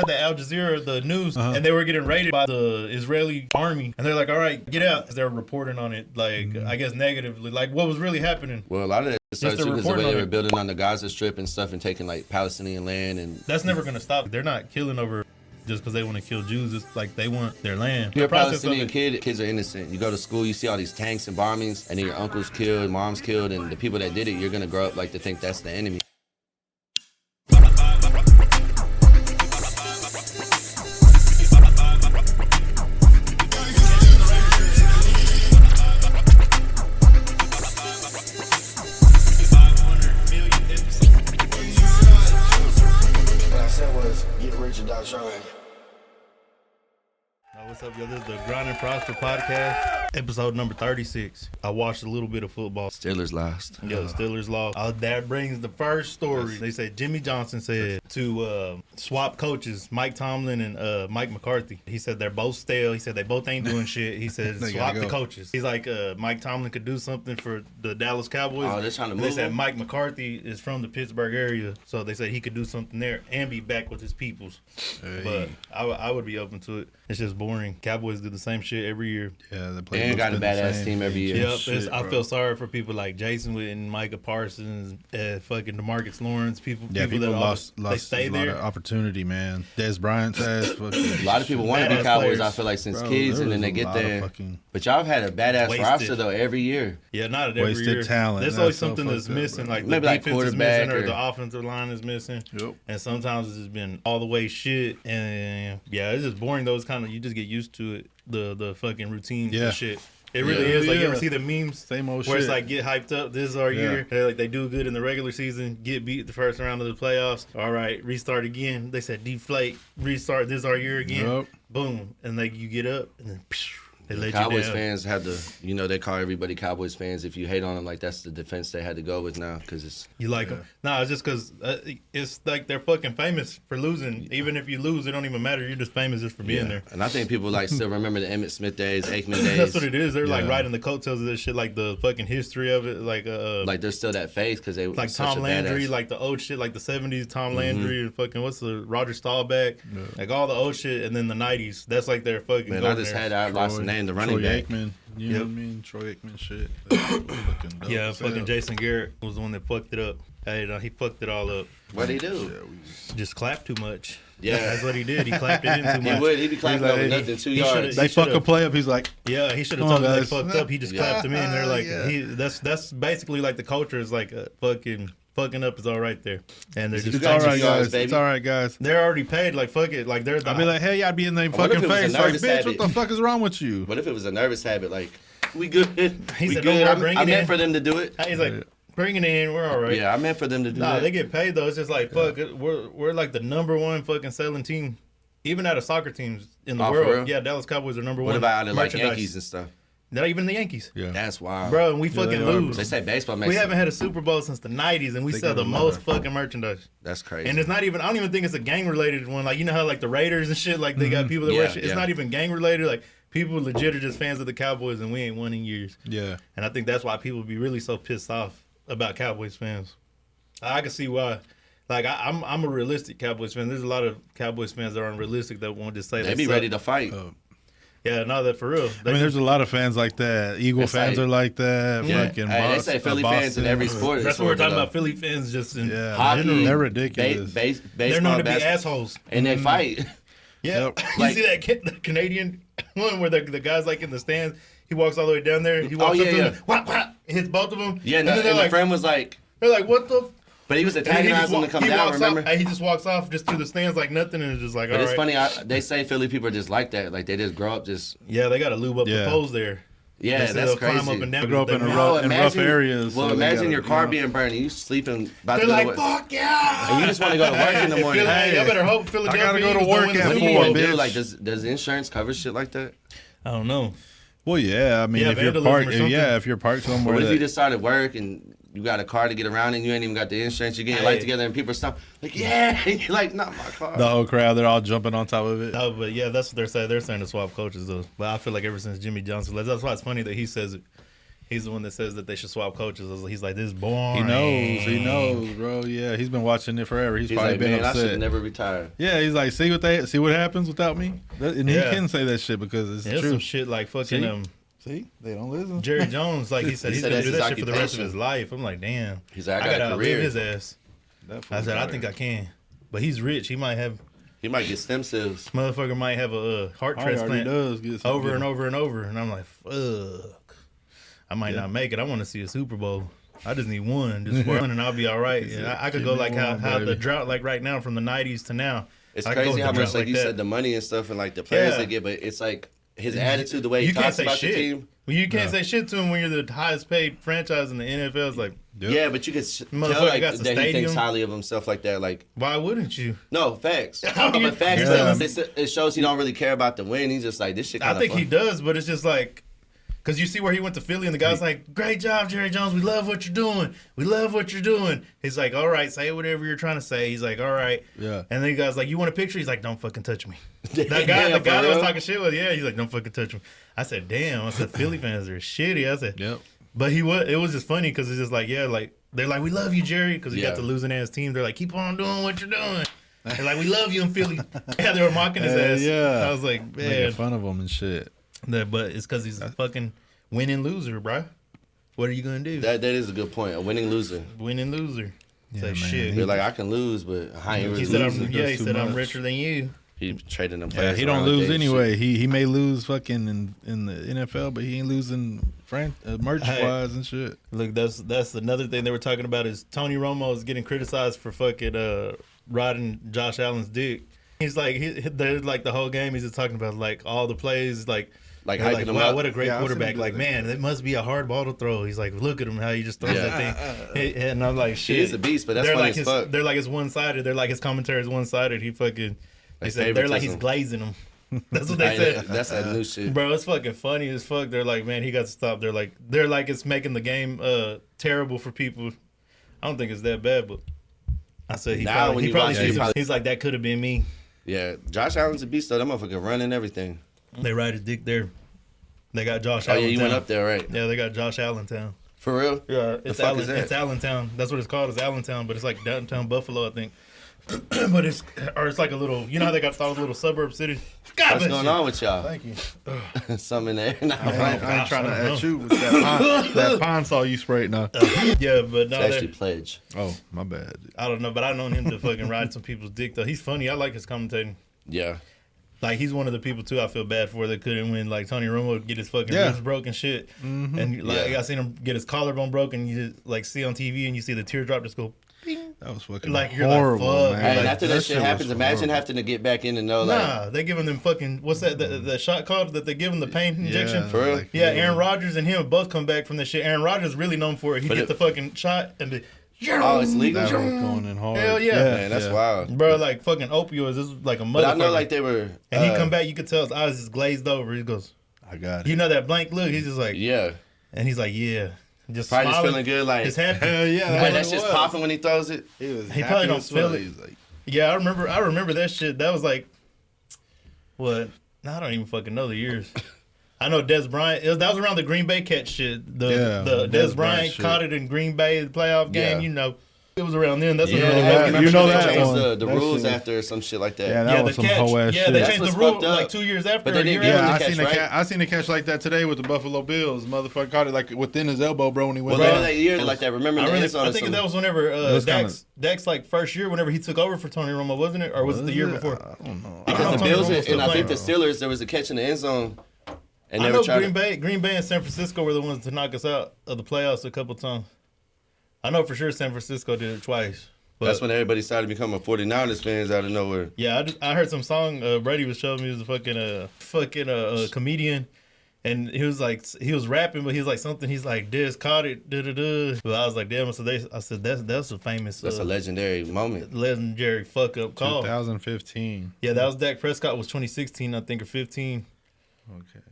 the Al Jazeera, the news, and they were getting raided by the Israeli army. And they're like, all right, get out. They're reporting on it, like, I guess negatively, like what was really happening. Well, a lot of that started too because the way they were building on the Gaza Strip and stuff and taking like Palestinian land. And that's never going to stop. They're not killing over just because they want to kill Jews. It's like they want their land. You're a Palestinian kid, kids are innocent. You go to school, you see all these tanks and bombings, and then your uncle's killed, mom's killed, and the people that did it, you're going to grow up like to think that's the enemy. What's up, yo? This is the Grind and Prosper podcast, episode number 36. I watched a little bit of football. Steelers lost. Yeah, the Steelers lost. That brings the first story. They said Jimmy Johnson said to swap coaches, Mike Tomlin and Mike McCarthy. He said they're both stale. He said they both ain't doing shit. He said swap the coaches. He's like, Mike Tomlin could do something for the Dallas Cowboys. Oh, they're trying to move They said him? Mike McCarthy is from the Pittsburgh area, so they said he could do something there and be back with his peoples. Hey. But I would be open to it. It's just boring. Cowboys do the same shit every year. Yeah, the they ain't got a badass team every year. Yep, shit, I feel sorry for people like Jason Witten, Micah Parsons, fucking DeMarcus Lawrence. People that lost they stay a there. lot of opportunity, man. Dez Bryant ass. A lot of people want to be Cowboys. Players. I feel like since Keyz, and then they get there. But y'all have had a badass roster though every year. Yeah, not every wasted year. Talent. There's always something that's missing, like maybe the like defense is missing or the offensive line is missing. Yep. And sometimes it's just been all the way shit. And yeah, it's just boring. Those kind of you just get used to it. The fucking routine and shit. It really is. Like, you ever see the memes? Same old where shit. it's like, get hyped up. This is our year. Like, they do good in the regular season. Get beat the first round of the playoffs. All right, restart again. They said deflate, restart. This is our year again. Yep. Boom. And like you get up and then they let Cowboys you down. fans have to, they call everybody Cowboys fans. If you hate on them, like that's the defense they had to go with now because it's. You like them? No, it's just because it's like they're fucking famous for losing. Even if you lose, it don't even matter. You're just famous just for being there. And I think people like still remember the Emmitt Smith days, Aikman days. That's what it is. They're like riding the coattails of this shit, like the fucking history of it. Like there's still that faith because they like such Tom Landry, like the old shit, like the 70s Tom Landry, and fucking what's the Roger Staubach, like all the old shit, and then the 90s. That's like their fucking. Man, I lost the name, the running back. You know what I mean? Troy Aikman shit. Yeah, fucking Jason Garrett was the one that fucked it up. Hey, he fucked it all up. What'd he do? Just clapped too much. Yeah. That's what he did. He clapped it in too much. He'd be clapping over nothing, 2 yards. They fuck a play up. He's like, yeah, he should have told them they fucked up. He just clapped them in. They're like, that's basically like the culture is like fucking up is all right there, and they're just it's all right, guys. It's all right, guys. They're already paid. Like fuck it. Like they're. I'd be like, hey, I'd be in their fucking face. Like, bitch, what the fuck is wrong with you? What if it was a nervous habit? Like, we good. He said, good. I meant for them to do it. He's like, bring it in. We're all right. Yeah, I meant for them to do that. Nah, they get paid though. It's just like fuck. We're like the number one fucking selling team, even out of soccer teams in the world. Yeah, Dallas Cowboys are number one. What about out of like Yankees and stuff? Not even the Yankees. Yeah. That's wild. Bro, and we fucking lose. They say baseball makes We haven't had a Super Bowl since the 90s, and we sell the most fucking merchandise. That's crazy. And it's not even, I don't even think it's a gang-related one. Like, you know how, like, the Raiders and shit, like, they got people that wear shit. It's not even gang-related. Like, people legit are just fans of the Cowboys, and we ain't won in years. Yeah. And I think that's why people be really so pissed off about Cowboys fans. I can see why. Like, I'm a realistic Cowboys fan. There's a lot of Cowboys fans that aren't realistic that won't just say they be ready to fight. Yeah, no, that for real. There's a lot of fans like that. Eagle fans are like that. Yeah. Fucking they say Philly fans in every sport. That's what we're talking about. Philly fans just in hockey. general. They're ridiculous. They're known to be assholes. And they fight. Yeah. Yep. You see that the Canadian one where the guy's like in the stands, he walks all the way down there, he walks up to them, whap, whap, hits both of them. Yeah, and then like, the friend was like... They're like, what the... But he was antagonizing them to come down, remember? He just walks off just through the stands like nothing and it's just like, but it's funny, they say Philly people are just like that. Like, they just grow up just... Yeah, they got to lube up the poles there. Yeah, that's crazy. Climb up and down. They grow up in rough areas. Well, imagine your car being burned and you sleeping about They're to like, fuck yeah! And you just want to go to work in the morning. I better hope Philadelphia I gotta go to work at 4, bitch. Like, does insurance cover shit like that? I don't know. Well, yeah. I mean, if you're parked somewhere. What if you just started work and you got a car to get around and you ain't even got the insurance, you get your life together and people stop like, yeah, and you're like, not my car. The whole crowd, they're all jumping on top of it. No, but yeah, that's what they're saying. They're saying to swap coaches though. But I feel like ever since Jimmy Johnson, that's why it's funny that he says it. He's the one that says that they should swap coaches. He's like, this is boring. He knows, bro. Yeah, he's been watching it forever. He's probably like, been man, upset. I should never retire. Yeah, he's like, see what happens without me. And he can say that shit because it's There's true. some shit like fucking See, they don't listen. Jerry Jones, like he said, he's gonna do that shit for the rest of his life. I'm like, damn. He's like, I gotta a career. outlive his ass. I said, I think I can, but he's rich. He might get stem cells. Motherfucker might have a heart transplant over and over and over. And I'm like, fuck. I might not make it. I want to see a Super Bowl. I just need one, and I'll be all right. And I could go like how the drought, like right now from the 90s to now. It's crazy how much, like you said, the money and stuff and like the players they get, but it's like his attitude, the way he talks about the team. Well, you can't say shit to him when you're the highest paid franchise in the NFL. It's like, yeah, but you can tell like that he thinks highly of himself like that. Like, why wouldn't you? No, facts. But facts, it shows he don't really care about the win. He's just like, this shit. I think he does, but it's just like. Because you see where he went to Philly and the guy's like, great job, Jerry Jones. We love what you're doing. We love what you're doing. He's like, all right, say whatever you're trying to say. He's like, all right. Yeah. And then the guy's like, you want a picture? He's like, don't fucking touch me. The guy that was talking shit with, he's like, don't fucking touch me. I said, damn. I said, Philly fans are shitty. I said, yep. But it was just funny because it's just like, yeah, like, they're like, we love you, Jerry, because he got the losing ass team. They're like, keep on doing what you're doing. They're like, we love you in Philly. Yeah, they were mocking his ass. Yeah. I was like, man. Making fun of him and shit. But it's because he's a fucking winning loser, bro. What are you gonna do? That is a good point. A winning loser. Winning loser. Yeah, like shit. They're like, I can lose, but I ain't really losing. He said I'm richer than you. He trading them Yeah, players. he don't lose anyway. He may lose fucking in the NFL, but he ain't losing merch wise and shit. Look, that's another thing they were talking about is Tony Romo is getting criticized for fucking riding Josh Allen's dick. He's like they're like the whole game. He's just talking about like all the plays hyping him wow, up. what a great quarterback. Like, man, it must be a hard ball to throw. He's like, look at him, how he just throws that thing. And I'm like, shit. He is a beast, but that's funny like as fuck. They're like it's one-sided. They're like his commentary is one-sided. He fucking, they're like he's glazing him. That's what they said. That's that new shit. Bro, it's fucking funny as fuck. They're like, man, he got to stop. They're like it's making the game terrible for people. I don't think it's that bad, but I said he probably he's like, that could have been me. Yeah, Josh Allen's a beast, though. That motherfucker running everything. They ride his dick there. They got Josh Allentown. Allentown. Oh, yeah, you went up there, right? Yeah, they got Josh Allentown. For real? Yeah, it's Allentown. That's what it's called. It's Allentown, but it's like downtown Buffalo, I think. But it's like a little, you know how they got those little suburb cities? God, what's going on with y'all? Thank you. Something in there. I ain't trying to at you with that pine saw you sprayed now. Yeah, but no. It's actually pledge. Oh, my bad. I don't know, but I've known him to fucking ride some people's dick, though. He's funny. I like his commentating. Yeah. Like, he's one of the people, too, I feel bad for that couldn't win. Like, Tony Romo would get his fucking ribs broken shit. Mm-hmm. And, like, I seen him get his collarbone broken. You just, like, see on TV and you see the teardrop just go, bing. That was fucking like, horrible, you're like, man. Hey, and like, after that shit happens, imagine having to get back in and know, like... they giving them fucking... What's that? The shot called that they give him the pain injection? For real? Like, Aaron Rodgers and him both come back from this shit. Aaron Rodgers really known for it. He get the fucking shot and be... Oh, it's legal? That was going in hard. Hell yeah. Man, that's wild. Bro, like fucking opioids. This is like a motherfucker. But I know like they were... And he come back, you could tell his eyes just glazed over. He goes... I got it. You know that blank look? He's just like... Yeah. And he's like, yeah. Just probably smiling. Just feeling good, like... Just happy. Hell yeah. When that shit's popping when he throws it. He probably don't feel it. Like, yeah, I remember that shit. That was like... What? I don't even fucking know the years. I know Dez Bryant. That was around the Green Bay catch shit. The Dez Bryant caught it in Green Bay, the playoff game, you know. It was around then. That's you know that they changed the rules after or some shit like that. Yeah, that was some hoe ass shit. Yeah, they changed the rule like 2 years after. But they didn't I seen a catch like that today with the Buffalo Bills. Motherfucker caught it like within his elbow, bro, when he went down. Well, that year like that. Remember the end zone? I think that was whenever Dak's like first year, whenever he took over for Tony Romo, wasn't it? Or was it the year before? I don't know. Because the Bills and I think the Steelers, there was a catch in the end zone. And I know Green Bay and San Francisco were the ones to knock us out of the playoffs a couple times. I know for sure San Francisco did it twice. But that's when everybody started becoming 49ers fans out of nowhere. Yeah, I heard some song Brady was showing me. He was a fucking comedian, and he was rapping, but he was like something. He's like, Dez caught it, da. But I was like, damn. So I said that's a famous. That's a legendary moment. Legendary fuck up call. 2015. Yeah, that was Dak Prescott. Was 2016, I think, or 15. Okay.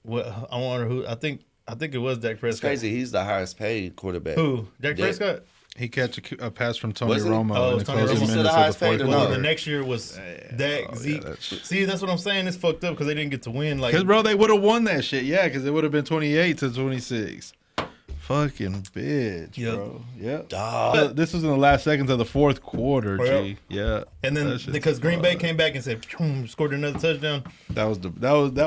Well, I wonder who. I think it was Dak Prescott. It's crazy. He's the highest paid quarterback. Who? Dak Prescott. He catch a pass from Tony Romo. Oh, Tony Romo said the highest paid or no? The next year was Dak, Zeke. See, that's what I'm saying. It's fucked up because they didn't get to win. Like, because bro, they would have won that shit. Yeah, because it would have been 28 to 26. fucking bitch, Yep. bro. Yep. Dog. This was in the last seconds of the fourth quarter, G. Yeah. And then That shit's because Green Bay fucked. came back and said, scored another touchdown. That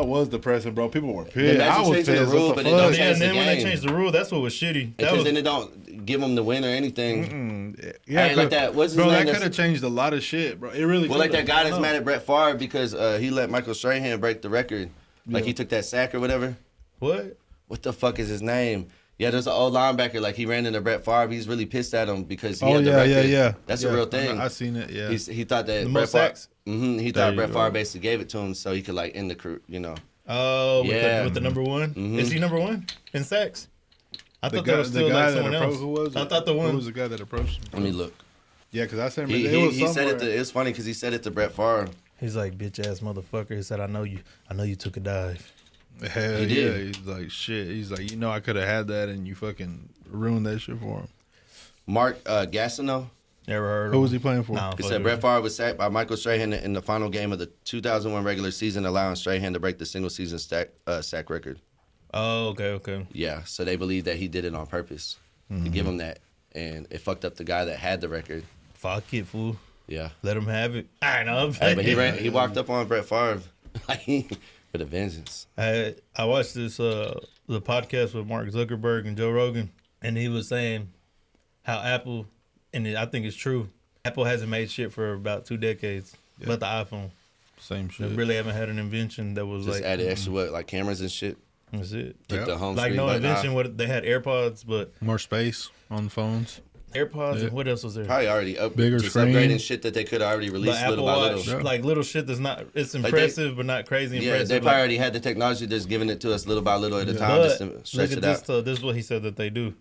was depressing, bro. People were pissed. Imagine I was changing the pissed. rule, What but the it don't fuck? Yeah, and then when they game. changed the rule, that's what was shitty. That Because was, then it don't give them the win or anything. Yeah, I ain't like that. What's his bro, name? that That's- could have changed a lot of shit, bro. It really. Well, like that coulda. guy I that's don't know. mad at Brett Favre because he let Michael Strahan break the record. Like he took that sack or whatever. what? What the fuck is his name? Yeah, there's an old linebacker. Like he ran into Brett Favre. He's really pissed at him because he Oh had the record. yeah. That's Yeah, a real thing. I seen it. Yeah. He thought that The Brett most Favre. sacks? He There thought you Brett go. Favre basically gave it to him so he could like end the career. You know. Oh, Yeah. with the number one? Is he number one in sacks? I thought guy- that was still like someone else. Who was it? I thought the Who one. was the guy that approached him? Let me look. Yeah, because I said He it was said it. somewhere. It was funny because he said it to Brett Favre. He's like, bitch ass motherfucker. He said, I know you took a dive. Hell He yeah. did. He's like, shit. He's like, I could have had that and you fucking ruined that shit for him. Mark Gastineau. Never heard of Who was him. he playing for? Nah, He fuck said it. Brett Favre was sacked by Michael Strahan in the final game of the 2001 regular season, allowing Strahan to break the single season sack record. Oh, okay. Yeah, so they believe that he did it on purpose to give him that, and it fucked up the guy that had the record. Fuck it, fool. Yeah, Let him have it. I know. hey, but he walked up on Brett Favre like with a vengeance. I watched this the podcast with Mark Zuckerberg and Joe Rogan, and he was saying how Apple, and I think it's true, Apple hasn't made shit for about 2 decades, but the iPhone. Same They shit. really haven't had an invention that was Just like added extra like cameras and shit. that's it. Took Yep. the home Like screen no button invention. off. What they had AirPods, but More space on the phones. AirPods. Yeah. And what else was there? Probably already Bigger just screen. upgrading shit that they could have already The released Apple little by Watch, little. Yeah. like little shit that's not. It's they- impressive, but not crazy Yeah, impressive. they like- probably already had the technology, just giving it to us little by little at a time, But just to look stretch at it this. out. This is what he said that they do.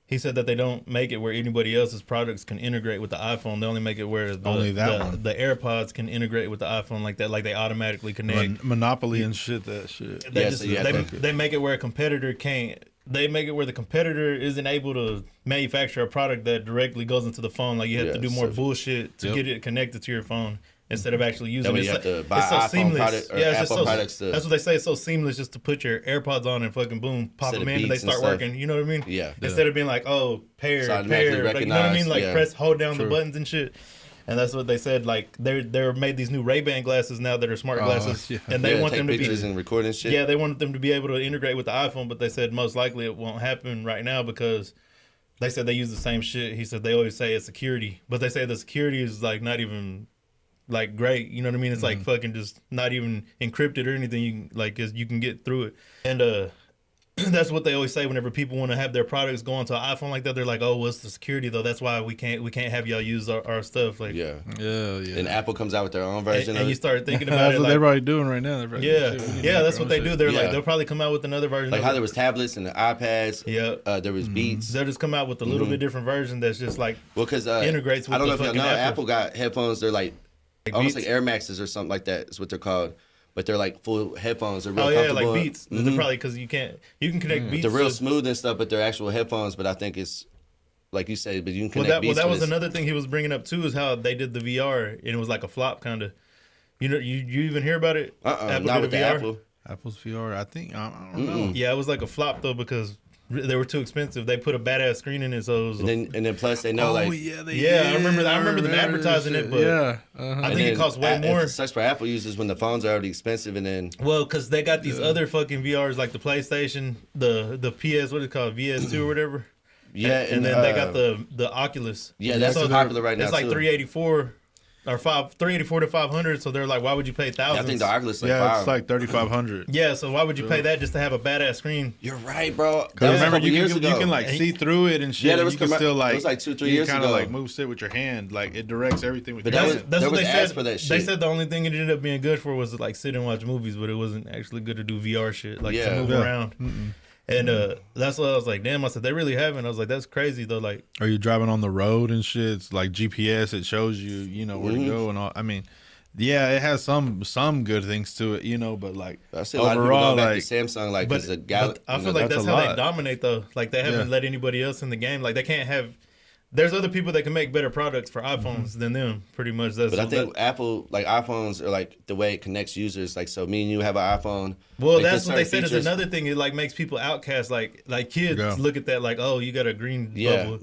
He said that they don't make it where anybody else's products can integrate with the iPhone. They only make it where Only that one. the AirPods can integrate with the iPhone like that. Like they automatically connect. Monopoly and shit. That shit. They, Yeah, just, so you have to- they make it where a competitor can't. They make it where the competitor isn't able to manufacture a product that directly goes into the phone. Like you have Yeah, to do more so- bullshit to Yep. get it connected to your phone instead of actually using That way it. you It's have like- to buy it's so iPhone seamless. product or Yeah, it's just Apple so, products to- that's what they say. It's so seamless just to put your AirPods on and fucking boom, pop Instead them of in and they beats and start stuff. working. You know what I mean? Yeah. Instead of being like, oh, pair, So automatically pair, like, you know what I mean? recognize, Like yeah. press, hold down the True. buttons and shit. And that's what they said. Like they're made these new Ray-Ban glasses now that are smart Oh, glasses, yeah. and they Yeah, want take them to be pictures and recording shit. yeah, they wanted them to be able to integrate with the iPhone, but they said most likely it won't happen right now because they said they use the same shit. He said they always say it's security, but they say the security is like not even like great. You know what I mean? It's like fucking just not even encrypted or anything. You can, like you can get through it, and that's what they always say whenever people want to have their products go onto an iPhone like that. They're like, oh, what's the security though? That's why we can't have y'all use our stuff. Like Yeah. Yeah. And Apple comes out with their own version and of you it. start thinking about That's it. what Like, they're probably doing right now. They're probably yeah, shit, we need to yeah, make that's our what they own do. shit. They're Yeah. like they'll probably come out with another version. Like of how it. there was tablets and the iPads. Yeah. There was Beats. They'll just come out with a little bit different version that's just like Well, because integrates with I don't the know if y'all fucking know, Apple. Apple got headphones. They're like almost Beats. like Air Maxes or something like that. Is what they're called. But they're like full headphones. They're real oh yeah, comfortable. like Beats. They're probably because you can connect Beats. They're real to- smooth and stuff, but they're actual headphones. But I think it's like you say, but you can connect Beats. that to was this. another thing he was bringing up too is how they did the VR and it was like a flop kind of. You know, you even hear about it? Apple not did with a the VR? Apple. Apple's VR. I think I don't know. Yeah, it was like a flop though because they were too expensive. They put a badass screen in it, so it was. And then plus they know like yeah, they Yeah, I did. remember them advertising it, but yeah, I think it costs way more. It sucks for Apple users when the phones are already expensive, and then Well, because they got these other fucking VRs like the PlayStation, the PS, what is it called, VS2 or whatever. yeah, And then they got the Oculus. yeah, that's So popular right now. It's like too. 384 or 384 to 500. So they're like, why would you pay I thousands? think the Oculus is like yeah. five. It's like 3,500. Yeah, so why would you pay that just to have a badass screen? You're right, bro. That Because was a remember, couple you years can, ago. you can like see through it and shit. Yeah, there and was you can commer- still like it was like 2-3 you years kind of ago. like move shit with your hand. Like it directs everything with But your that hand. was- That's there what they was said. ads for that They shit. said the only thing it ended up being good for was like sit and watch movies, but it wasn't actually good to do VR shit, like Yeah. to move Yeah. around. And that's what I was like, damn. I said they really haven't. I was like, that's crazy though. Like, Are you driving on the road and shit? It's like GPS. It shows you, where to go and all. I mean, yeah, it has some good things to it, but like I see a lot of people overall, go back like to Samsung, like but, because the Gal. but I feel like that's that's a how they lot. dominate though. Like they haven't Yeah. let anybody else in the game. Like they can't have there's other people that can make better products for iPhones than them. Pretty much. But I think Apple, like iPhones, are like the way it connects users. Like, so me and you have an iPhone. Well, that's what they said is another thing. It like makes people outcast. Like kids look at that like, oh, you got a green bubble.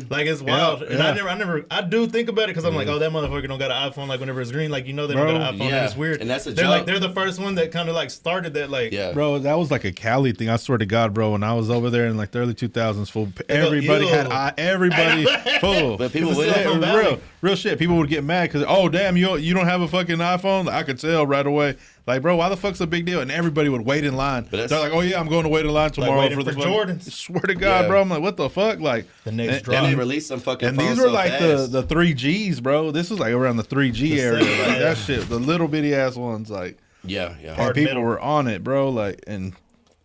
Like it's wild. And I do think about it because I'm like, oh, that motherfucker don't got an iPhone. Like whenever it's green, like you know they don't got an iPhone. And it's weird. And that's a they're joke. like they're the first one that kind of like started that. Like, bro, that was like a Cali thing. I swear to God, bro. When I was over there in like the early 2000s, full everybody had everybody full. But people would real shit. People would get mad because oh damn, you don't have a fucking iPhone. I could tell right away. Like, bro, why the fuck's a big deal? And everybody would wait in line. They're like, oh yeah, I'm going to wait in line tomorrow like for the Jordans. Swear to God, bro. I'm like, what the fuck? Like the next drop. And they released some fucking. And phones these were so like fast. the 3Gs, bro. This was like around the 3G area. Like that shit, the little bitty ass ones, like and people were on it, bro. Like, and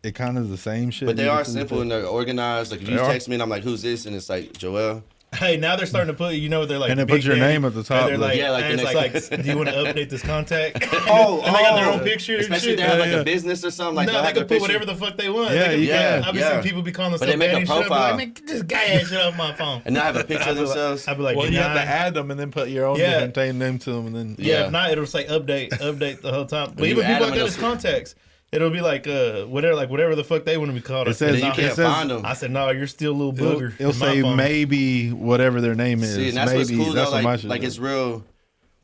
it kind of is the same shit. But they are simple and they're organized. Like if you text me and I'm like, who's this? And it's like Joel. Hey, now they're starting to put, they're like, and they put your name at the top. And they're like, and it's like, do you want to update this contact? And they got their own picture. Especially and if they have like a business or something. Like no, they can put whatever the fuck they want. Yeah, I've seen people be calling themselves. But they make a profile. Like, man, get this guy ass shit off my phone. And now have a picture of themselves. I'd be like, well, you have to add them and then put your own different name to them, and then if not, it'll say update the whole time. But even people like that as contacts. It'll be like whatever the fuck they want to be called. It says you can't find them. I said no, you're still a little booger. It'll say maybe whatever their name is. See, and that's maybe what's cool that's though. what Like it's real.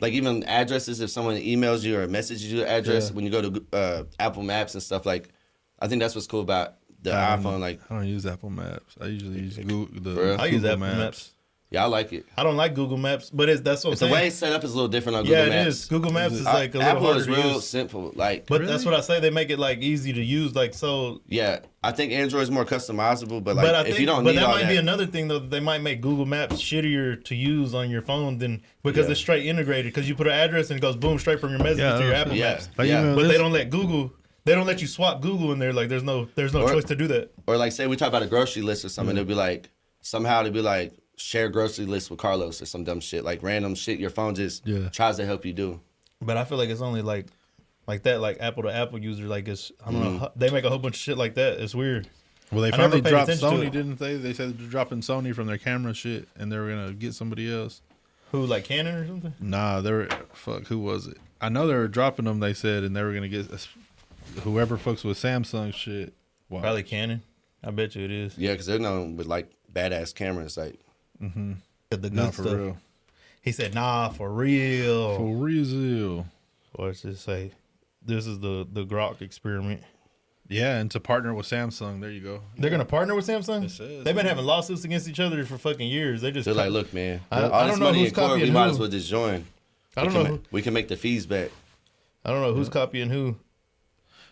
Like even addresses, if someone emails you or messages you an address when you go to Apple Maps and stuff, like I think that's what's cool about the iPhone. Like I don't use Apple Maps. I usually use Google. I use Apple Maps. Yeah, I like it. I don't like Google Maps, but that's what I'm saying. The way it's set up is a little different on Google Maps. Yeah, it is. Google Maps is like a little Apple harder is to real use. simple. Like, but that's what I say. They make it like easy to use. Like so. Yeah, I think Android is more customizable. But like, if you don't need that all might be another thing though. They might make Google Maps shittier to use on your phone than because it's straight integrated. Because you put an address and it goes boom straight from your message to your Apple Maps. But they don't let Google. They don't let you swap Google in there. Like there's no choice to do that. Or like say we talk about a grocery list or something. It'll be like somehow it'll be like. Share grocery list with Carlos or some dumb shit, like random shit your phone just tries to help you do. But I feel like it's only like that, like Apple to Apple user, like it's I don't know. They make a whole bunch of shit like that. It's weird. Well, they finally dropped Sony, didn't they? They said they're dropping Sony from their camera shit, and they were gonna get somebody else. Who, like Canon or something? Nah, they were who was it? I know they were dropping them. They said, and they were gonna get whoever fucks with Samsung shit. Wow. Probably Canon. I bet you it is. Yeah, because they're known with like badass cameras, like. The good stuff. Real. He said, "Nah, for real, for real." Or it's just say, "This is the Grok experiment." Yeah, and to partner with Samsung, there you go. They're gonna partner with Samsung. They've been having lawsuits against each other for fucking years. They're like, look, man, I don't know who's copying who. We might as well just join. I don't know. We can make the fees back. I don't know who's copying who.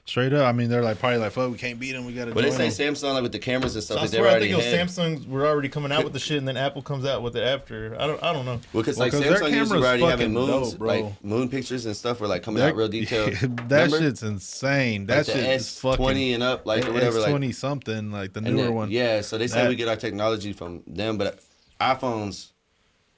Straight up, I mean, they're like probably like, "Fuck, we can't beat them. We got to." But they say Samsung like with the cameras and stuff. So I swear, I think Samsung were already coming out with the shit, and then Apple comes out with it after. I don't know. Well, because like Samsung usually already having moons, like moon pictures and stuff, were like coming out real detailed. That shit's insane. That like shit is fucking S20 and up, like or whatever, S20 like something, like the newer one. Yeah, so they say we get our technology from them, but iPhones,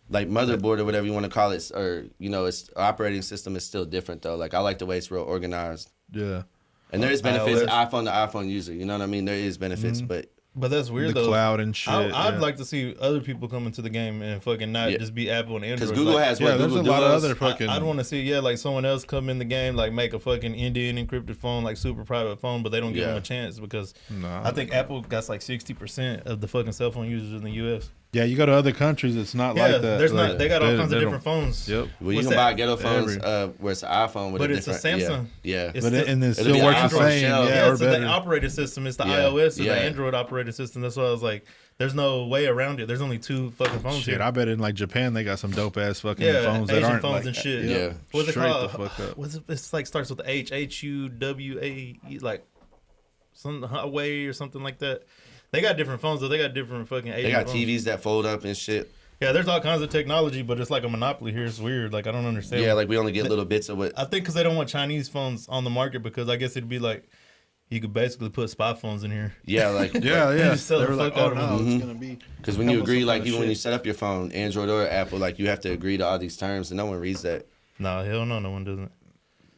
like motherboard or whatever you want to call it, or its operating system is still different though. Like I like the way it's real organized. Yeah. And there is benefits iPhone to iPhone user. You know what I mean? There is benefits, but that's weird though. The cloud and shit. I'd like to see other people come into the game and fucking not just be Apple and Android. Because Google has what Google there's a lot of other fucking. I'd want to see like someone else come in the game, like make a fucking Indian encrypted phone, like super private phone, but they don't give them a chance because I think Apple got like 60% of the fucking cell phone users in the U.S. Yeah, you go to other countries, it's not like that. There's not. They got all kinds of different phones. Yep. Well, you can buy ghetto phones where it's an iPhone with but a it's different. It's a Samsung. Yeah. And it still works the same. Yeah, it's the operating system. It's the iOS or the Android operating system. That's why I was like, there's no way around it. There's only two fucking phones here. I bet in like Japan they got some dope ass fucking phones Asian that aren't phones like, and shit. Yeah. What's it called? The fuck up. What's it? It's like starts with the HUWA, like some Huawei or something like that. They got different phones though. They got different fucking Asian They got phones. TVs that fold up and shit. Yeah, there's all kinds of technology, but it's like a monopoly here. It's weird. Like I don't understand. Yeah, like we only get little bits of it. I think because they don't want Chinese phones on the market because I guess it'd be like you could basically put spy phones in here. Yeah, like yeah. Just sell the fuck out of them. It's gonna be because when you agree, like even when you set up your phone, Android or Apple, like you have to agree to all these terms, and no one reads that. Nah, hell no, no one doesn't.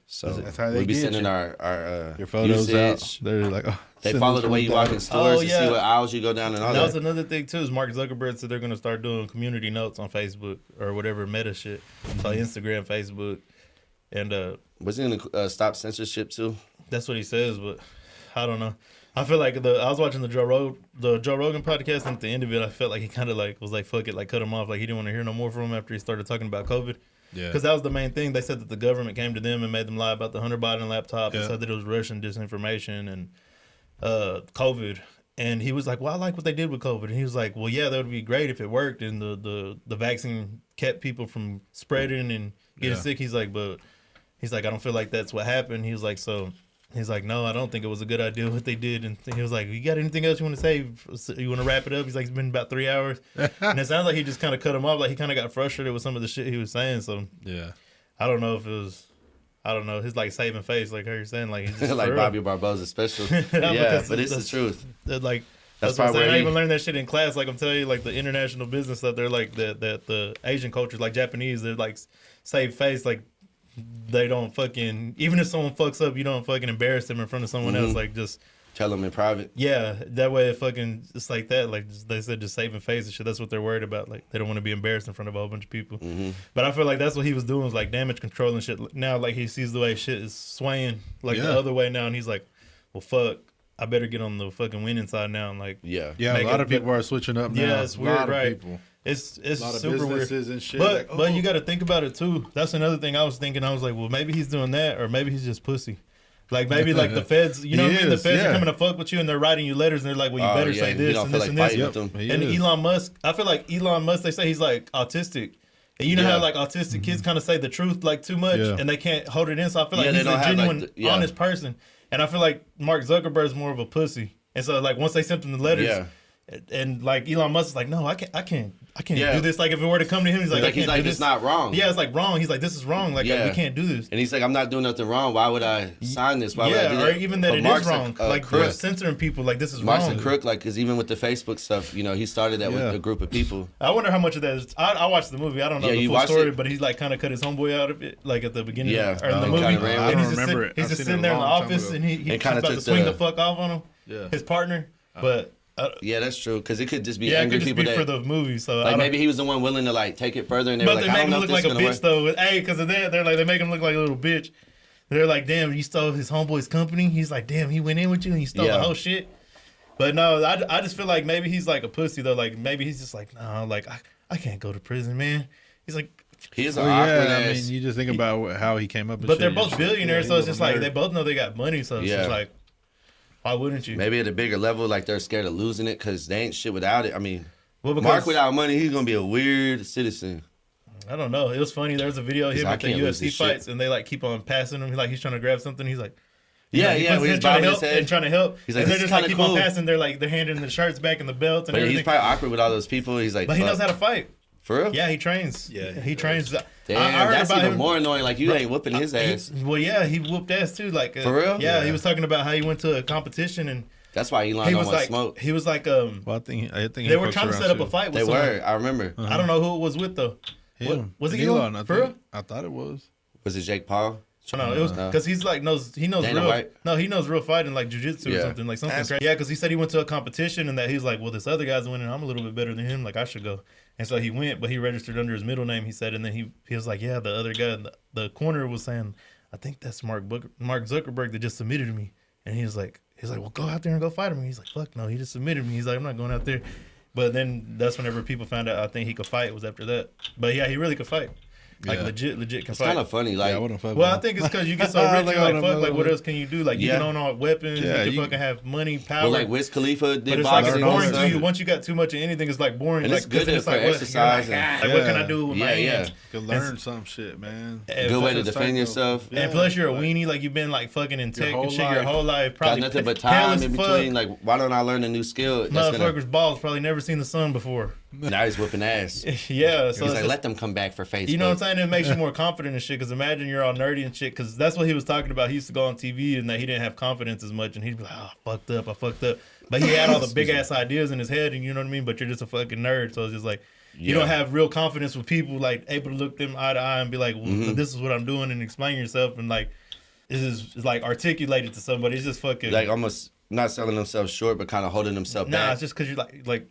So that's how they we be get sending you. our Your photos usage. out. They're like, oh, They send follow this the way you one walk out. in stores to see what aisles you go down and all that. That was another thing too. Is Mark Zuckerberg said they're going to start doing community notes on Facebook or whatever Meta shit, so Instagram, Facebook, and was he gonna stop censorship too? that's what he says. But I don't know. I feel like I was watching the Joe Rogan podcast, and at the end of it, I felt like he kind of like was like fuck it, like cut him off, like he didn't want to hear no more from him after he started talking about COVID. Yeah. Because that was the main thing. They said that the government came to them and made them lie about the Hunter Biden laptop and said that it was Russian disinformation and COVID. And he was like, well, I like what they did with COVID. And he was like, well, yeah, that would be great if it worked and the vaccine kept people from spreading and getting sick. He's like, I don't feel like that's what happened. He was like, he's like, no, I don't think it was a good idea what they did. And he was like, you got anything else you want to say? You want to wrap it up? He's like, it's been about 3 hours. And it sounds like he just kind of cut him off. Like he kind of got frustrated with some of the shit he was saying. So Yeah. I don't know if it was, his like saving face, like how you're saying, like he's just like Bobby Barbosa special. No, Yeah, but it's the truth. Like That's that's what I'm probably saying. where I he- even learned that shit in class. Like I'm telling you, like the international business stuff. They're like that the Asian cultures, like Japanese, they're like save face. Like they don't fucking, even if someone fucks up, you don't fucking embarrass them in front of someone else. Like just Tell them in private. yeah, that way it fucking it's like that. Like they said, just saving face and shit. That's what they're worried about. Like they don't want to be embarrassed in front of a whole bunch of people. But I feel like that's what he was doing was like damage control and shit. Now like he sees the way shit is swaying like the other way now, and he's like, well, fuck. I better get on the fucking winning side now. And like, Yeah. Yeah, Make a lot it of people are switching up now. yeah, it's weird, a lot right? Of people. It's A lot of super weird. businesses and shit. But like, but you got to think about it too. That's another thing I was thinking. I was like, well, maybe he's doing that, or maybe he's just pussy. Like maybe like the feds, you know what I mean? The feds are coming to fuck with you, and they're writing you letters, and they're like, well, you better say You this don't and feel this like and this. fighting with them. He And is. Elon Musk, I feel like Elon Musk. They say he's like autistic, and you know how like autistic kids kind of say the truth like too much, Yeah. and they can't hold it in. So I feel like Yeah, they he's a don't have, like, genuine, the- honest person, and I feel like Mark Zuckerberg is more of a pussy. And so like once they sent him the letters, and like Elon Musk is like, no, I can't do this. Like if it were to come to him, he's like, I can't do this. It's not wrong. Yeah, it's like wrong. He's like, this is wrong. Like we can't do this. And he's like, I'm not doing nothing wrong. Why would I sign this? Why would I do Yeah, that? or even that But it Mark's is wrong. Like crook. they're censoring people. Like this is Mark's wrong. a crook, like, because even with the Facebook stuff, you know, he started that with a group of people. I wonder how much of that is. I watched the movie. I don't know the you full watched story, it? but he's like kind of cut his homeboy out of it, like at the beginning Yeah. or in the He movie. kinda ran with And it. he's just I don't remember sitting, it. he's I've just seen sitting it there a in the long time office, ago. and he's kinda about to took swing the- the fuck off on him. Yeah. His partner, but Yeah, that's true. Because it could just be yeah, it angry could just people be that, for the movie. So I like, don't- maybe he was the one willing to, like, take it further, and they were But like, they I make don't him know look if like this a is gonna bitch work. though. Hey, because of that, they're like they make him look like a little bitch. They're like, damn, you stole his homeboy's company. He's like, damn, he went in with you and you stole the whole shit. But no, I just feel like maybe he's like a pussy though. Like maybe he's just like, no, like I can't go to prison, man. He's like, He is Well, an awkward yeah, I ass. mean, you just think about how he came up. And but shit. they're both billionaires, so it's just like they they both know they got money. So it's just like, why wouldn't you? Maybe at a bigger level, like, they're scared of losing it because they ain't shit without it. I mean, Well, because, Mark without money, he's going to be a weird citizen. I don't know. It was funny. There was a video of him I at the can't lose UFC this fights, shit. and they like keep on passing him. Like he's trying to grab something. He's like, Yeah, he yeah, puts when his he's trying to bobbing help his head. and trying to help. He's like, and they this just is like kinda keep on cool. passing. They're like they're handing the shirts back and the belts and But everything. he's probably awkward with all those people. He's like, But he knows how fuck. to fight. For real? Yeah, he trains. Yeah, he trains. Damn, I heard that's about even him. more annoying. Like, you ain't whooping his ass. Well, yeah, he whooped ass too. Like For real? Yeah, Yeah. he was talking about how he went to a competition and That's why Elon he don't was want like, smoke. he was like, Well, I think he they were fucks trying to around set up too. a fight with They someone. were. I remember. I don't know who it was with though. Him. Was it Elon? Elon? I For real? think. I thought it was. Was it Jake Paul? No, it was No. because he's like he knows Dana real. White? No, he knows real fighting like jujitsu or Yeah. something like something That's- crazy. Yeah, because he said he went to a competition and that he's like, well, this other guy's winning. I'm a little bit better than him. Like I should go. And so he went, but he registered under his middle name. He said, and then he was like, yeah, the other guy, the corner was saying, I think that's Mark Zuckerberg that just submitted me. And he's like, well, go out there and go fight him. And he's like, fuck no, he just submitted me. He's like, I'm not going out there. But then that's whenever people found out I think he could fight was after that. But yeah, he really could fight. Like Yeah. legit can It's fight. kind of funny. Like, Yeah, I wouldn't fuck Well, with I him. think it's because you get so rich, Like, you're like, I fuck, don't like, what know. else can you do? Like, you Yeah. can own all weapons, Yeah, you you- can fucking have money, power. well, like Wiz Khalifa but did it's like, boxing. it's boring and to stuff. you. Once you got too much of anything, it's like boring. And like, it's good 'cause then for like, what? exercise You're like, and- like, what can I do with my Yeah, yeah. hands? You can learn some shit, man. And Good way to plus- defend yourself. And plus, you're a weenie. Like, you've been, like, fucking in tech whole and shit your life. whole life. Got Probably nothing but pale time as in fuck. between. Like, why don't I learn a new skill? That's gonna, Motherfucker's balls probably never seen the sun before. now he's whooping ass. Yeah. So He's it's like, just- let them come back for Facebook. you know what I'm saying? It makes you more confident and shit. Because imagine you're all nerdy and shit. Because that's what he was talking about. He used to go on TV and that he didn't have confidence as much. And he'd be like, oh, I fucked up. But he had all the big ass ideas in his head. And you know what I mean? But you're just a fucking nerd. So it's just like, you don't have real confidence with people like able to look them eye to eye and be like, well, this is what I'm doing and explain yourself. And like, is like articulated to somebody. It's just fucking like almost not selling themselves short, but kind of holding themselves back. Nah, it's just because you're like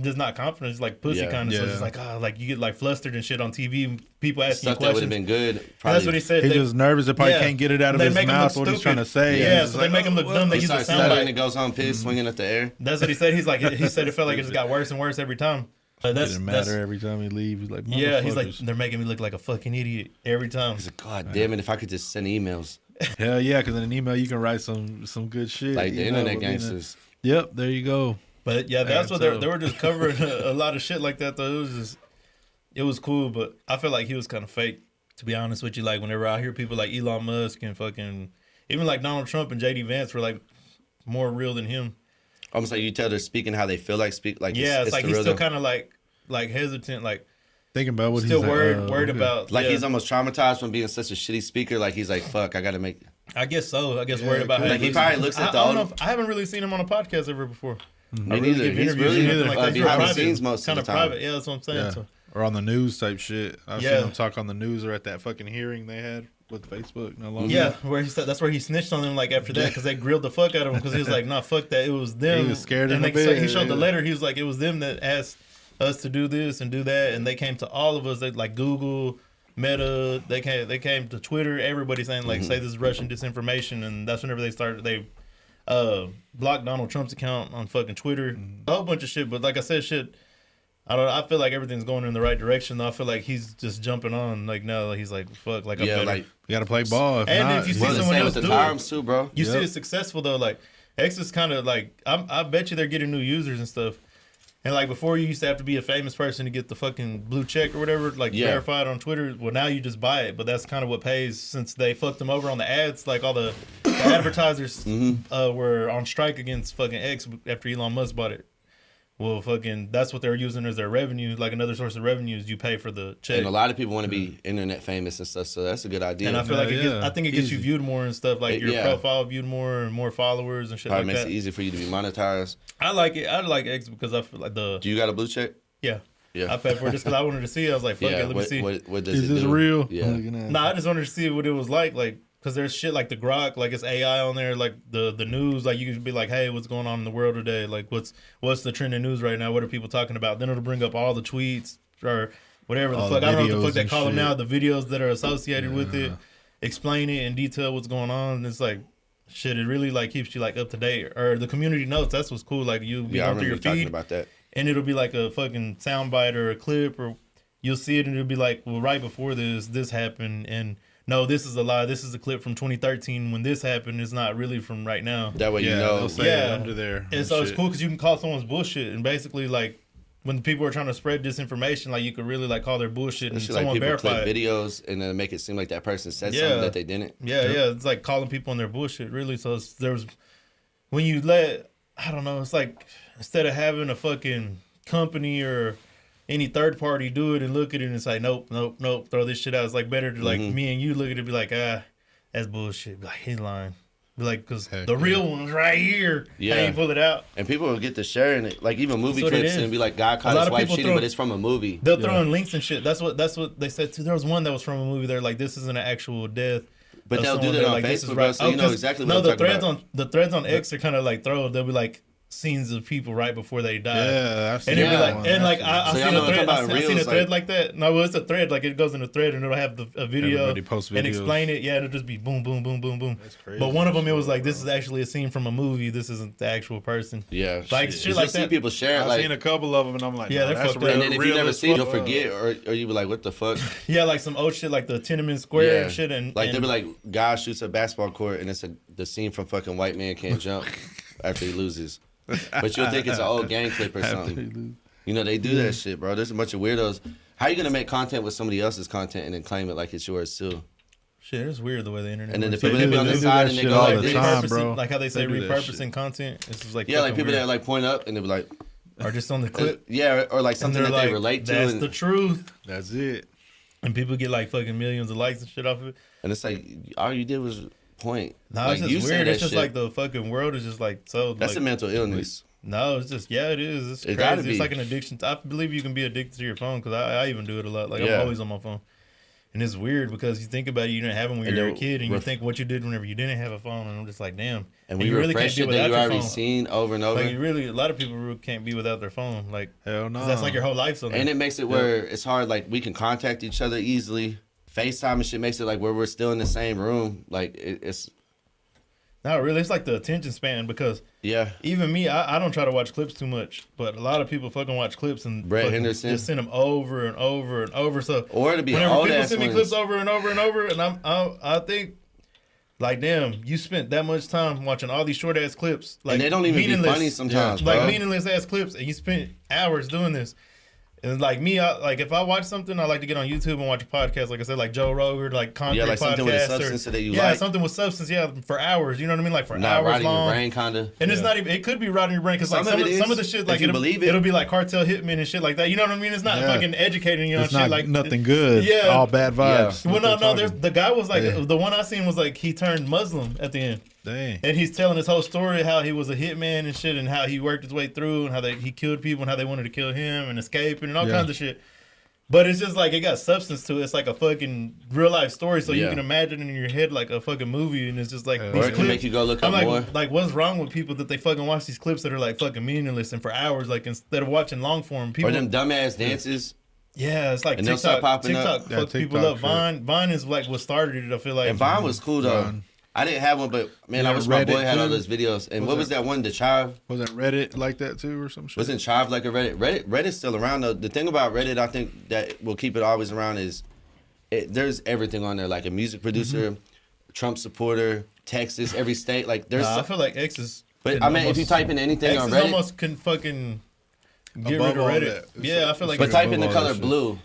just not confident. It's like pussy kind of. So it's just like like you get like flustered and shit on TV. People asking you questions. Stuff that would have been good. That's what he said. He's just nervous. They probably can't get it out of his mouth what he's trying to say. Yeah, so they make him look dumb. They use a sound bite. And it goes on piss, swinging at the air. That's what he said. He said it felt like it just got worse and worse every time. It didn't matter every time he leaves. He's like, he's like, they're making me look like a fucking idiot every time. He's like, God damn it, if I could just send emails. Hell yeah, because in an email you can write some good shit. Like the internet gangsters. Yep, there you go. But yeah, that's what they were just covering a lot of shit like that though. It was cool, but I feel like he was kind of fake, to be honest with you. Like whenever I hear people like Elon Musk and fucking even like Donald Trump and JD Vance were like more real than him. Almost like you tell they're speaking how they feel like speak. Like it's like he's still kind of like hesitant, like thinking about what still he's worried about. Like he's almost traumatized from being such a shitty speaker. Like he's like, fuck, I gotta make. I guess so. I guess worried about. Like he probably looks at the. I don't know. I haven't really seen him on a podcast ever before. Me neither. He's really behind the scenes most of the time. Private. Yeah, that's what I'm saying. Yeah. So. Or on the news type shit. I've seen him talk on the news or at that fucking hearing they had with Facebook no longer. Yeah, where he said that's where he snitched on them like after that because they grilled the fuck out of him because he was like, nah, fuck that. It was them. He was scared and in the bed. He showed the letter. He was like, it was them that asked us to do this and do that, and they came to all of us. They like Google, Meta. They came to Twitter. Everybody saying like, say this is Russian disinformation, and that's whenever they started. They blocked Donald Trump's account on fucking Twitter. A whole bunch of shit. But like I said, shit. I don't know. I feel like everything's going in the right direction. Though I feel like he's just jumping on. Like now, he's like, "Fuck!" Like like you got to play ball. If you see someone else do it, too, bro. You see it successful though. Like X is kind of like I bet you they're getting new users and stuff. And like before, you used to have to be a famous person to get the fucking blue check or whatever, like verified on Twitter. Well, now you just buy it, but that's kind of what pays since they fucked them over on the ads. Like all the advertisers were on strike against fucking X after Elon Musk bought it. Well, fucking, that's what they're using as their revenue. Like another source of revenue is you pay for the check. And a lot of people want to be internet famous and stuff, so that's a good idea. And I feel like I think it gets you viewed more and stuff. Like your profile viewed more and more followers and shit Probably like that. makes it easy for you to be monetized. I like it. I like X because I feel like Do you got a blue check? Yeah. I paid for it just because I wanted to see it. I was like, fuck it, let me see. What does Is it this do? real? Yeah. Nah, I just wanted to see what it was like because there's shit like the Grok, like it's AI on there, like the news, like you could be like, hey, what's going on in the world today? Like what's the trending news right now? What are people talking about? Then it'll bring up all the tweets or whatever the fuck. I don't know what the fuck they call them now. The videos that are associated with it, explain it in detail what's going on. And it's like, shit, it really like keeps you like up to date. Or the community notes, that's what's cool. Like you be going through your feed about that. And it'll be like a fucking soundbite or a clip or you'll see it and it'll be like, well, right before this happened and no, this is a lie. This is a clip from 2013 when this happened. It's not really from right now. That way you know. Under there. And so it's cool because you can call someone's bullshit. And basically, like, when people are trying to spread disinformation, like, you could really, like, call their bullshit and someone like verify clip videos and then make it seem like that person said something that they didn't. Yeah. It's like calling people on their bullshit, really. So when you I don't know, it's like instead of having a fucking company or any third party do it and look at it and it's like, nope, throw this shit out. It's like better to like me and you look at it and be like, that's bullshit. Be like, he's lying. Be like, because the real one's right here. Yeah. And you pull it out. And people will get to sharing it. Like even movie clips and be like, guy caught his wife cheating, but it's from a movie. They'll throw in links and shit. That's what they said too. There was one that was from a movie. They're like, this isn't an actual death. But they'll do that on Facebook, bro, so you know exactly what I'm talking about. The threads on X are kind of like throw. They'll be like, scenes of people right before they die. Yeah, I've seen it. I've seen a thread like that. No, well, it's a thread. Like it goes in a thread and it'll have a video and explain it. Yeah, it'll just be boom, boom, boom, boom, boom. That's crazy. But one of them, it was like, this is actually a scene from a movie. This isn't the actual person. Yeah, like shit like that. People share it. I've seen a couple of them and I'm like, yeah, that's real. And then if you never see it, you'll forget or you be like, what the fuck? Yeah, like some old shit like the Tiananmen Square and shit. And like they'll be like, guy shoots a basketball court and it's the scene from fucking White Man Can't Jump after he loses. But you'll think it's an old gang clip or something. You know, they do that shit, bro. There's a bunch of weirdos. How are you going to make content with somebody else's content and then claim it like it's yours, too? Shit, it's weird the way the internet and then works. the people that be on the side and they go like this. Time, bro. Like how they say repurposing content. This is like like people that like point up and they be like... Or just on the clip. Or like something that they relate to. That's the truth. That's it. And people get like fucking millions of likes and shit off of it. And it's like, all you did was point. No, like, it's just weird. It's just like the fucking world is just like so... That's a mental illness. No, it's just, it is. It's crazy. It's like an addiction. I believe you can be addicted to your phone because I even do it a lot. Like, I'm always on my phone. And it's weird because you think about it, you didn't have them when you were a kid, and you think what you did whenever you didn't have a phone, and I'm just like, damn. And we refresh it that you already seen over and over. Like, a lot of people really can't be without their phone. Like, hell no. That's like your whole life. And it makes it where it's hard, like, we can contact each other easily. FaceTime and shit makes it like where we're still in the same room. Like, it's... Not really. It's like the attention span because even me, I don't try to watch clips too much, but a lot of people fucking watch clips and Brett Henderson just send them over and over and over. So or to be whenever people send me clips over and over and over, and I think like, damn, you spent that much time watching all these short ass clips, like, and they don't even be funny sometimes, like meaningless ass clips, and you spent hours doing this. And like me, like if I watch something, I like to get on YouTube and watch a podcast. Like I said, like Joe Rogan, like concrete like podcast, something with substance that you like. Something with substance, for hours. You know what I mean? Like for not hours rotting long. Your brain, kinda. And it's not even. It could be rotting your brain because like some of the shit, like it'll be like cartel hitmen and shit like that. You know what I mean? It's not fucking educating you on shit like nothing good. Yeah, all bad vibes. Yeah. Well, no. The guy was like the one I seen was like he turned Muslim at the end. Dang. And he's telling his whole story, how he was a hitman and shit, and how he worked his way through, and how he killed people, and how they wanted to kill him and escape, and all kinds of shit. But it's just like it got substance to it. It's like a fucking real life story, so you can imagine in your head like a fucking movie, and it's just like these clips. Can make you go look up more. Like, what's wrong with people that they fucking watch these clips that are like fucking meaningless and for hours, like instead of watching long form. People, or them dumbass dances. Yeah, it's like and TikTok fucks people up. Vine is like what started it. I feel like. And Vine was cool though. I didn't have one, but man, I wish my boy had all those videos. And what was that one, the Chive? Wasn't Reddit like that too, or some shit? Wasn't Chive like a Reddit? Reddit's still around though. The thing about Reddit, I think that will keep it always around is, there's everything on there, like a music producer, Trump supporter, Texas, every state. Like there's. I feel like X is. But I mean, if you type in anything on Reddit, X almost can fucking get rid of Reddit. Yeah, I feel like. But type in the color blue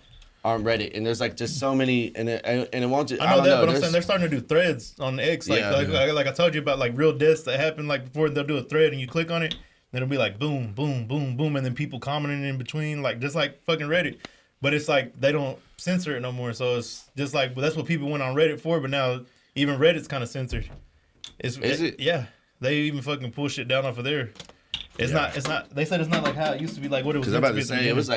on Reddit, and there's like just so many, and it won't just. I know that, but I'm saying they're starting to do threads on X, like I told you about, like real deaths that happen, like before they'll do a thread and you click on it, then it'll be like boom, boom, boom, boom, and then people commenting in between, like just like fucking Reddit, but it's like they don't censor it no more, so it's just like that's what people went on Reddit for, but now even Reddit's kind of censored. Is it? Yeah, they even fucking pull shit down off of there. It's not. They said it's not like how it used to be. Like what it was. Because I'm about to say it was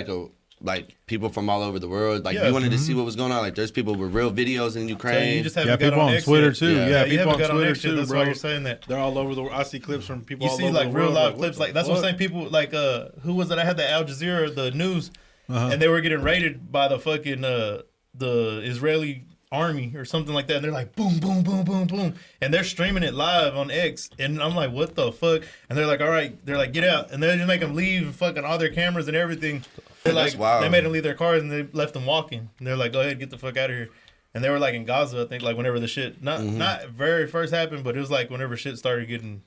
like people from all over the world. Like you wanted to see what was going on. Like there's people with real videos in Ukraine. So you just haven't people on Twitter too. Yeah, people on Twitter too, that's bro. why you're saying that. They're all over the world. I see clips from people all over the world. You see like real live clips. Like that's what I'm saying. People like who was it? I had the Al Jazeera, the news, and they were getting raided by the fucking the Israeli army or something like that, and they're like boom, boom, boom, boom, boom, and they're streaming it live on X, and I'm like, what the fuck? And they're like, all right, they're like, get out, and they just make them leave fucking all their cameras and everything. They're like, they made them leave their cars and they left them walking. And they're like, go ahead, get the fuck out of here. And they were like in Gaza, I think, like whenever the shit not very first happened, but it was like whenever shit started getting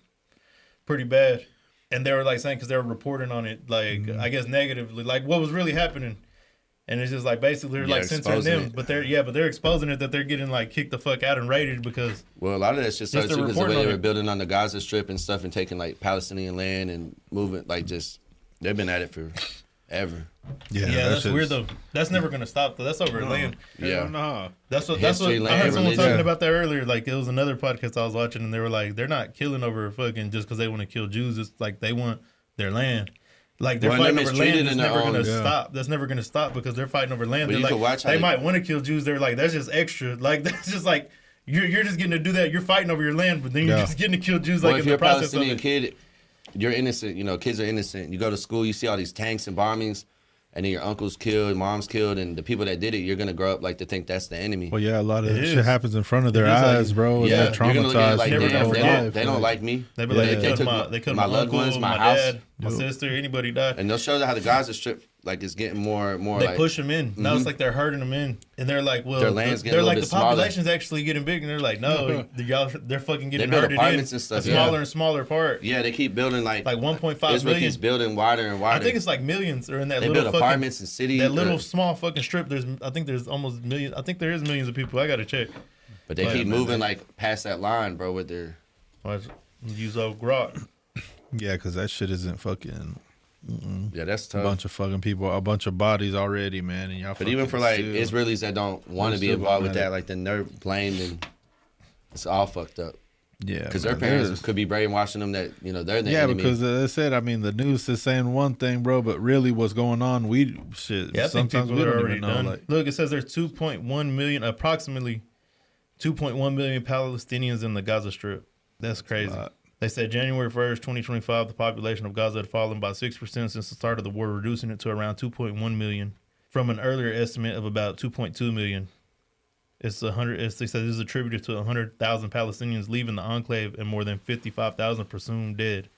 pretty bad, and they were like saying because they were reporting on it, like I guess negatively, like what was really happening. And it's just like basically they're like censoring them, but they're exposing it that they're getting like kicked the fuck out and raided because. Well, a lot of that shit started too because the way they were building on the Gaza Strip and stuff and taking like Palestinian land and moving, like just they've been at it for ever. Yeah, that's weird though. That's never gonna stop though. That's over land. Yeah, no. That's what I heard someone talking about that earlier. Like it was another podcast I was watching and they were like, they're not killing over fucking just because they want to kill Jews. It's like they want their land. Like they're fighting over land that's never gonna stop. That's never gonna stop because they're fighting over land. They're like, they might want to kill Jews. They're like, that's just extra. Like that's just like you're just getting to do that. You're fighting over your land, but then you're just getting to kill Jews. Like if in you're the process a Palestinian kid, you're innocent. You know, kids are innocent. You go to school, you see all these tanks and bombings. And then your uncle's killed, mom's killed, and the people that did it, you're gonna grow up like to think that's the enemy. Well, yeah, a lot of shit happens in front of their eyes, bro. Yeah, they're traumatized. Like, they don't like me. They killed my loved ones, my dad, my sister, anybody died. And they'll show how the Gaza Strip like is getting more. They push them in. Now it's like they're hurting them in, and they're like, well, their land's getting the population's actually getting big, and they're like, no, they're fucking getting hurted in and stuff, a smaller and smaller part. Yeah, they keep building like 1.5 million. Israel keeps building wider and wider. I think it's like millions are in that. They little build apartments in cities. That little small fucking strip. I think there's almost millions. I think there is millions of people. I gotta check. But they keep moving like past that line, bro. With their use old grok. Yeah, because that shit isn't fucking. Yeah, that's tough. A bunch of fucking people, a bunch of bodies already, man. And y'all. But even for like Israelis that don't want to be involved with that, like then they're blamed and it's all fucked up. Yeah, because their parents could be brainwashing them that they're the enemy. Because they said, I mean, the news is saying one thing, bro, but really what's going on, sometimes we don't even know. Like, look, it says there's 2.1 million, approximately 2.1 million Palestinians in the Gaza Strip. That's crazy. They said January 1st, 2025, the population of Gaza had fallen by 6% since the start of the war, reducing it to around 2.1 million from an earlier estimate of about 2.2 million. They said this is attributed to 100,000 Palestinians leaving the enclave and more than 55,000 presumed dead.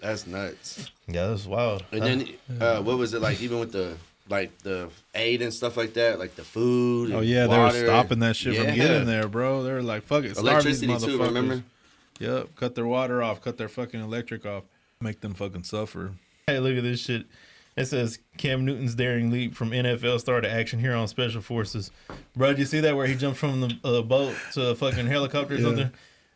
That's nuts. Yeah, that's wild. And then what was it like? Even with the aid and stuff like that, like the food. Oh yeah, water. They were stopping that shit from getting there, bro. They were like, "Fuck it, electricity too." Remember? Yep, cut their water off, cut their fucking electric off, make them fucking suffer. Hey, look at this shit. It says Cam Newton's daring leap from NFL star to action hero on Special Forces. Bro, did you see that where he jumped from the boat to a fucking helicopter or something?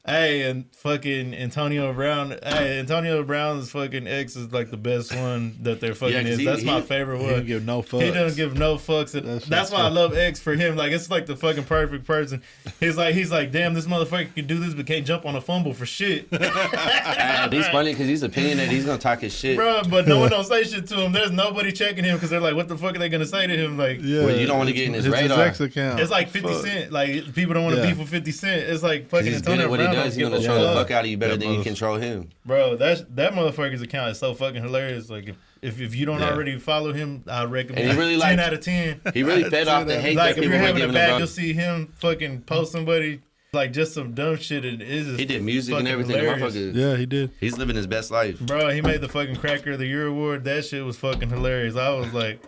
Hey, and fucking Antonio Brown. Hey, Antonio Brown's fucking ex is like the best one that there fucking is. That's my favorite one. He doesn't give no fucks. He doesn't give no fucks. That's why I love X for him. Like, it's like the fucking perfect person. He's like, damn, this motherfucker can do this, but can't jump on a fumble for shit. He's funny because he's opinionated. He's gonna talk his shit, bro. But no one don't say shit to him. There's nobody checking him because they're like, what the fuck are they gonna say to him? Like, well, you don't want to get in his radar. X account. It's like 50 Cent. Like, people don't want to beef with 50 Cent. It's like fucking Antonio Brown. He's gonna control the fuck out of you better than you control him, bro. That motherfucker's account is so fucking hilarious. Like, if you don't already follow him, I recommend. And he really 10 out of 10. He really fed off the hate. Like, that if you're having a bad, him, you'll see him fucking post somebody like just some dumb shit. And he did music and everything. Yeah, he did. He's living his best life, bro. He made the fucking Cracker of the Year award. That shit was fucking hilarious. I was like,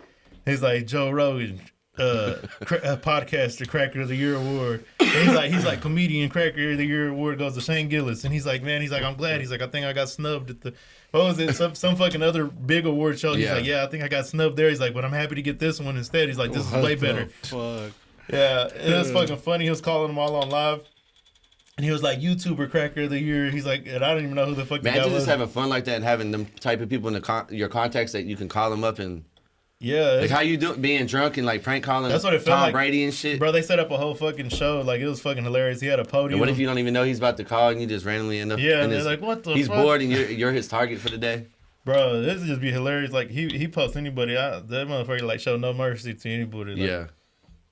he's like Joe Rogan. Podcaster Cracker of the Year award. And he's like comedian Cracker of the Year award goes to Shane Gillis, and he's like, man, I'm glad. He's like, I think I got snubbed at the what was it, some fucking other big award show. He's like, yeah, I think I got snubbed there. He's like, but I'm happy to get this one instead. He's like, this is way better. Fuck. Yeah, it was fucking funny. He was calling them all on live. And he was like, YouTuber Cracker of the Year. He's like, and I don't even know who the fuck the guy was. Imagine just having fun like that and having them type of people in your contacts that you can call them up and. Yeah. Like how you do being drunk and like prank calling that's what it felt Tom like. Brady and shit. Bro, they set up a whole fucking show. Like, it was fucking hilarious. He had a podium. And what if you don't even know he's about to call and you just randomly end up and they're like, what the fuck? He's bored and you're his target for the day. Bro, this would just be hilarious. Like, he posts anybody out. That motherfucker, like, show no mercy to anybody. Like, yeah.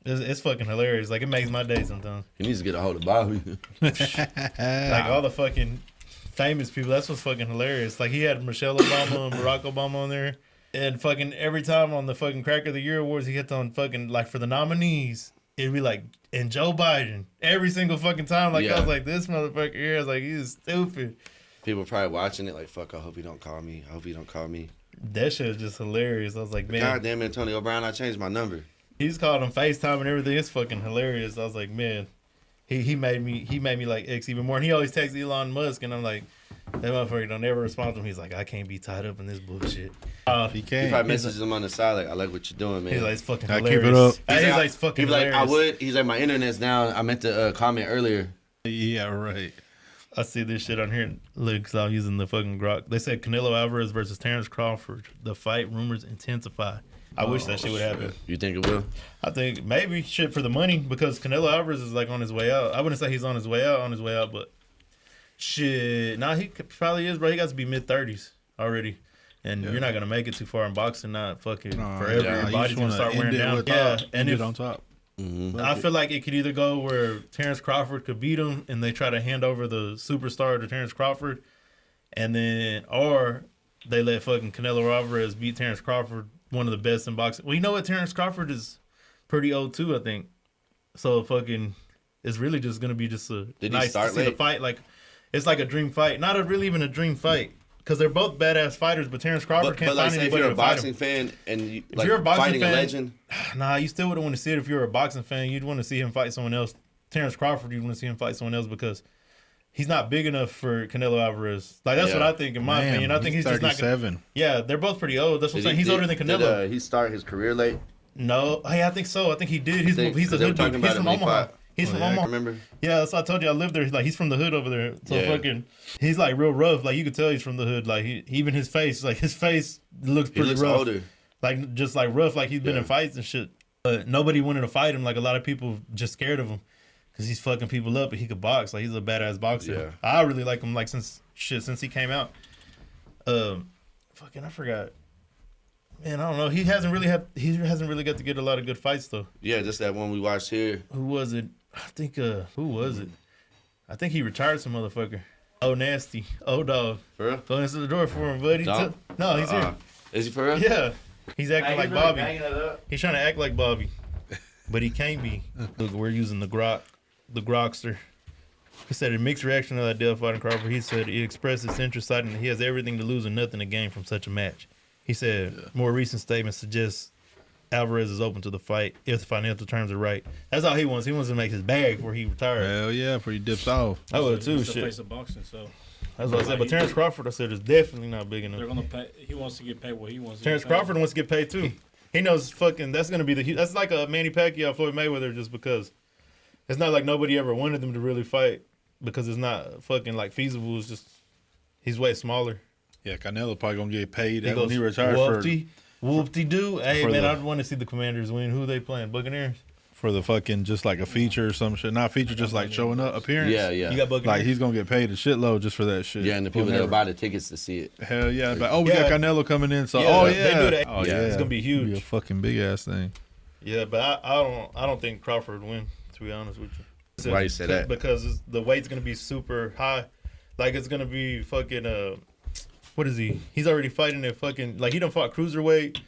It's fucking hilarious. Like, it makes my day sometimes. He needs to get a hold of Bobby. Like, all the fucking famous people. That's what's fucking hilarious. Like, he had Michelle Obama and Barack Obama on there. And fucking every time on the fucking Cracker of the Year awards, he hits on fucking, like, for the nominees, it'd be like, and Joe Biden. Every single fucking time. Like, I was like, this motherfucker here. I was like, he's stupid. People probably watching it like, fuck, I hope he don't call me. That shit was just hilarious. I was like, man. God damn it, Antonio Brown, I changed my number. He's called him FaceTime and everything. It's fucking hilarious. I was like, man, he made me like X even more. And he always texts Elon Musk, and I'm like, that motherfucker don't ever respond to him. He's like, I can't be tied up in this bullshit. He can't. He probably messages him on the side like, I like what you're doing, man. He's like, it's fucking I hilarious. keep it up. He's like, it's fucking hilarious. Like, I would. He's like, my internet's down. I meant to comment earlier. Yeah, right. I see this shit on here. Look, because I'm using the fucking grok. They said Canelo Alvarez versus Terence Crawford. The fight rumors intensify. I wish that shit would happen. You think it will? I think maybe shit for the money because Canelo Alvarez is like on his way out. I wouldn't say he's on his way out, but shit. Nah, he probably is, bro. He got to be mid-30s already. And you're not going to make it too far in boxing, not fucking forever. Yeah, your body's going to start wearing down. Yeah, and it on top. Mm-hmm. I feel like it could either go where Terence Crawford could beat him and they try to hand over the superstar to Terence Crawford, and then, or they let fucking Canelo Alvarez beat Terence Crawford, one of the best in boxing. Well, you know what? Terence Crawford is pretty old too, I think. So fucking, it's really just gonna be just a nice to see the fight. Like, it's like a dream fight. Not really even a dream fight. Because they're both badass fighters, but Terence Crawford can't find anybody to fight him. But like, say if you're a boxing fan and you, like, you're a fighting a legend. Nah, you still wouldn't want to see it if you're a boxing fan. You'd want to see him fight someone else. Terence Crawford, you'd want to see him fight someone else because he's not big enough for Canelo Alvarez. Like, that's what I think, in my opinion. I think he's just not 37. Yeah, they're both pretty old. That's what I'm saying. He's older than Canelo. Did he start his career late? No. Hey, I think so. I think he did. He's a hood dude. He's from Omaha. He's from Omaha. Remember? Yeah, that's why I told you I lived there. Like, he's from the hood over there. So fucking, he's like real rough. Like, you could tell he's from the hood. Like, even his face, like his face looks pretty rough. Older. Like, just like rough. Like he's been in fights and shit. But nobody wanted to fight him. Like, a lot of people just scared of him. because he's fucking people up, and he could box. Like, he's a badass boxer. Yeah. I really like him. Like, since he came out. Fucking, I forgot. Man, I don't know. He hasn't really got to get a lot of good fights though. Yeah, just that one we watched here. Who was it? I think. Who was it? I think he retired some motherfucker. Oh, nasty. Oh, dog. For real? Go answer the door for him, buddy. No, he's here. Is he for real? Yeah. He's acting like really Bobby. He's trying to act like Bobby. But he can't be. Look, we're using the Grokster. He said in mixed reaction to that deal fighting Crawford, he said he expressed his interest, citing that he has everything to lose and nothing to gain from such a match. He said more recent statements suggest Alvarez is open to the fight if the financial terms are right. That's all he wants. He wants to make his bag before he retires. Hell yeah, before he dips off. I would too. Shit. Face of boxing, so. That's what I said. But Terence Crawford, I said, is definitely not big enough. They're gonna pay. He wants to get paid what he wants. Terence Crawford wants to get paid too. He knows fucking that's gonna be that's like a Manny Pacquiao, Floyd Mayweather, just because it's not like nobody ever wanted them to really fight because it's not fucking like feasible. It's just he's way smaller. Yeah, Canelo probably gonna get paid He when he retires Whoop-de-doo. Hey, man, I'd want to see the Commanders win. Who they playing? Buccaneers? For the fucking, just like a feature or some shit. Not feature, just like showing up, appearance. Yeah, yeah. You got Buccaneers? Like, he's going to get paid a shitload just for that shit. Yeah, and the people that'll buy the tickets to see it. Hell yeah. Like, we got Canelo coming in, so, They do that. Oh, yeah. It's going to be huge. It'll be a fucking big-ass thing. Yeah, but I don't think Crawford would win, to be honest with you. Why you say that? Because the weight's going to be super high. Like, it's going to be fucking, what is he? He's already fighting at fucking, like, he done fought cruiserweight,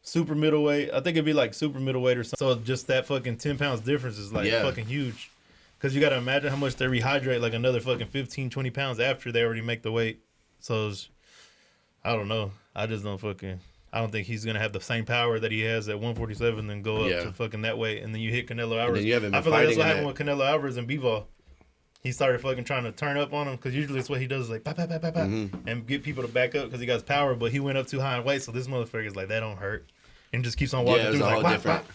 super middleweight. I think it'd be like super middleweight or something. So just that fucking 10 pounds difference is like fucking huge. Because you got to imagine how much they rehydrate like another fucking 15, 20 pounds after they already make the weight. So I don't know. I just don't fucking, I don't think he's going to have the same power that he has at 147 and go up to fucking that weight. And then you hit Canelo Alvarez. I feel like that's what happened with Canelo Alvarez and Bivol. He started fucking trying to turn up on him because usually it's what he does is like, and get people to back up because he got his power, but he went up too high in weight. So this motherfucker's like, that don't hurt. And just keeps on walking through. Like, different.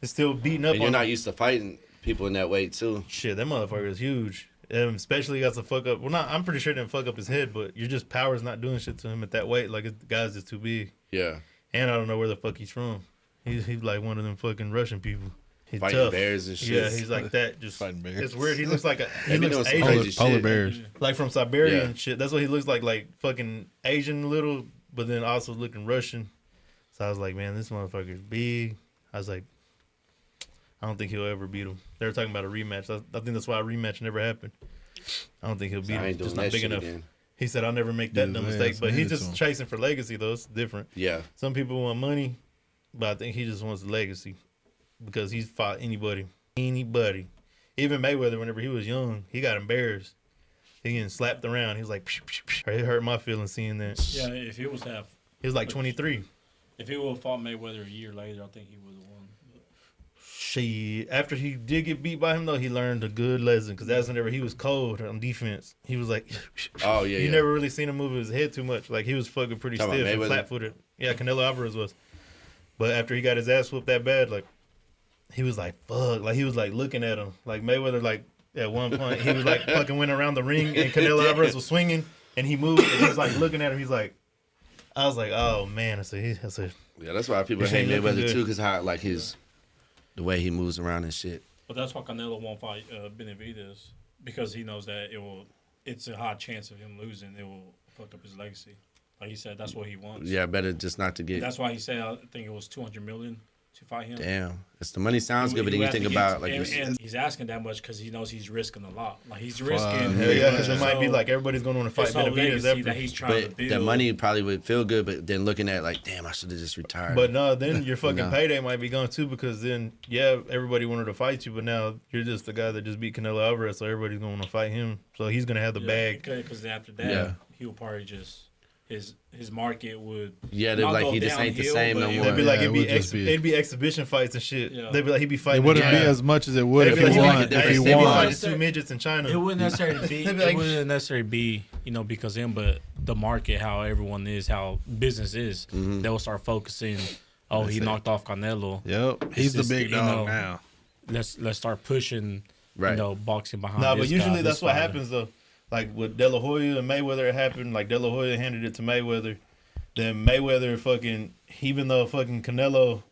It's still beating up and you're not used to fighting people in that weight, too. Shit, that motherfucker is huge. Especially he got to fuck up. Well, I'm pretty sure he didn't fuck up his head, but your just power's not doing shit to him at that weight. Like, the guy's just too big. Yeah. And I don't know where the fuck he's from. He's like one of them fucking Russian people. He's fighting tough. Bears and shit. Yeah, he's like that. Just fighting bears. It's weird. He looks like he looks Asian. Polar bears. Like from Siberia and shit. That's what he looks like fucking Asian little, but then also looking Russian. So I was like, man, this motherfucker's big. I was like, I don't think he'll ever beat him. They were talking about a rematch. I think that's why a rematch never happened. I don't think he'll beat him. Just not big enough. Again. He said, I'll never make that dumb mistake. But he's just chasing for legacy, though. It's different. Yeah. Some people want money, but I think he just wants the legacy because he's fought anybody. Anybody. Even Mayweather, whenever he was young, he got embarrassed. He getting slapped around. He was like, psh, psh, psh. It hurt my feelings seeing that. Yeah, if he was to have. He was like 23. If he would have fought Mayweather a year later, I think he would have won. Shit. After he did get beat by him, though, he learned a good lesson because that's whenever he was cold on defense. He was like, oh, yeah. You never really seen him move his head too much. Like, he was fucking pretty stiff and flat-footed. Yeah, Canelo Alvarez was. But after he got his ass whooped that bad, like, he was like, fuck. Like, he was like looking at him. Like, Mayweather, like, at one point, he was like fucking went around the ring and Canelo Alvarez was swinging and he moved and he was like looking at him. He's like, I was like, oh man. I said, yeah, that's why people hate Mayweather too, because how like the way he moves around and shit. But that's why Canelo won't fight Benavidez because he knows that it's a high chance of him losing. It will fuck up his legacy. Like he said, that's what he wants. Yeah, better just not to get. That's why he said I think it was $200 million to fight him. Damn, it's the money sounds good, but then you think about like. And he's asking that much because he knows he's risking a lot. Like he's risking. Hell yeah, because it might be like everybody's going to want to fight Benavidez after. That he's trying to build. The money probably would feel good, but then looking at like, damn, I should have just retired. But no, then your fucking payday might be gone too because then everybody wanted to fight you, but now you're just the guy that just beat Canelo Alvarez, so everybody's going to want to fight him. So he's going to have the bag. Because after that, he'll probably just. His market would they'd be like he just ain't the same no more. They'd be like it'd be exhibition fights and shit. Yeah. They'd be like he'd be fighting. It wouldn't be as much as it would if he won. If he won, two midgets in China. It wouldn't necessarily be. It wouldn't necessarily be because him, but the market, how everyone is, how business is, they'll start focusing. Oh, he knocked off Canelo. Yep, he's the big dog now. Let's start pushing. Boxing behind. But usually that's what happens though. Like with De La Hoya and Mayweather, it happened. Like De La Hoya handed it to Mayweather. Then Mayweather fucking, even though fucking Canelo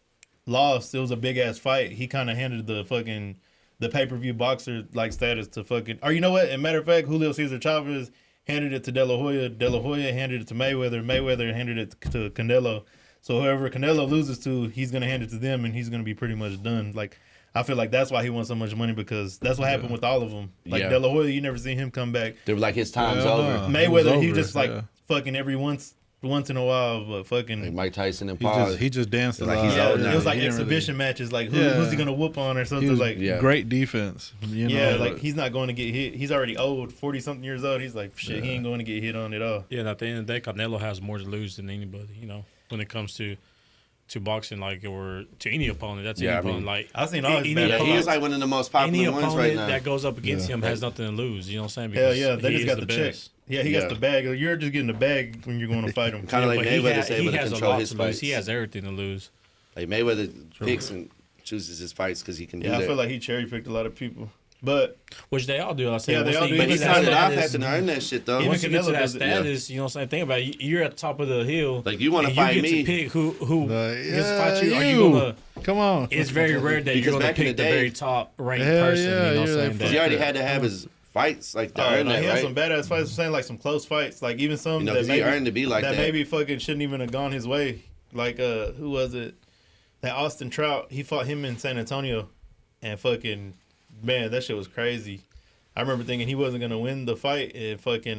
lost, it was a big ass fight. He kind of handed the fucking the pay-per-view boxer like status to fucking. Or you know what? As a matter of fact, Julio Cesar Chavez handed it to De La Hoya. De La Hoya handed it to Mayweather. Mayweather handed it to Canelo. So whoever Canelo loses to, he's gonna hand it to them, and he's gonna be pretty much done. Like I feel like that's why he wants so much money because that's what happened with all of them. Like De La Hoya, you never seen him come back. They were like his time's over. Mayweather, he just like fucking every once in a while, but fucking like Mike Tyson and Paul. He just danced like he's out it was like He exhibition matches, like who's he gonna whoop on or something like. Great defense. You know, like he's not going to get hit. He's already old, 40-something years old. He's like shit. He ain't going to get hit on at all. Yeah, and at the end of the day, Canelo has more to lose than anybody. You know, when it comes to boxing, like or to any opponent. That's any opponent. Like I've seen all his bad. He is like one of the most popular ones right now. That goes up against him has nothing to lose. You know what I'm saying? Because they just got the check. Yeah, he got the bag. You're just getting the bag when you're going to fight him. Kind of like Mayweather's able to control his fights. He has everything to lose. Like Mayweather picks and chooses his fights because he can do that. I feel like he cherry picked a lot of people. But which they all do. I say, they all do. But he started off having to earn that shit though. Once you get to that status, you know what I'm saying? Think about it. You're at the top of the hill. Like you want to fight me? You get to pick who gets to fight you. Are you gonna? Come on. It's very rare that you're gonna pick the very top ranked person. You know what I'm saying? Because he already had to have his fights like to earn that, he had right? some badass fights. I'm saying like some close fights, like even some that maybe earned to be like that. Maybe fucking shouldn't even have gone his way. Like who was it? That Austin Trout. He fought him in San Antonio, and fucking man, that shit was crazy. I remember thinking he wasn't gonna win the fight, and fucking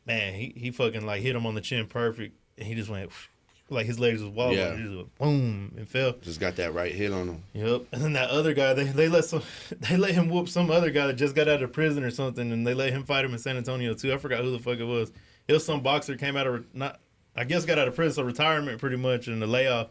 man, he fucking like hit him on the chin perfect, and he just went like his legs was wobbling, he just went boom and fell. Just got that right hit on him. Yep, and then that other guy, they let him whoop some other guy that just got out of prison or something, and they let him fight him in San Antonio too. I forgot who the fuck it was. It was some boxer came out of got out of prison, so retirement pretty much, and the layoff.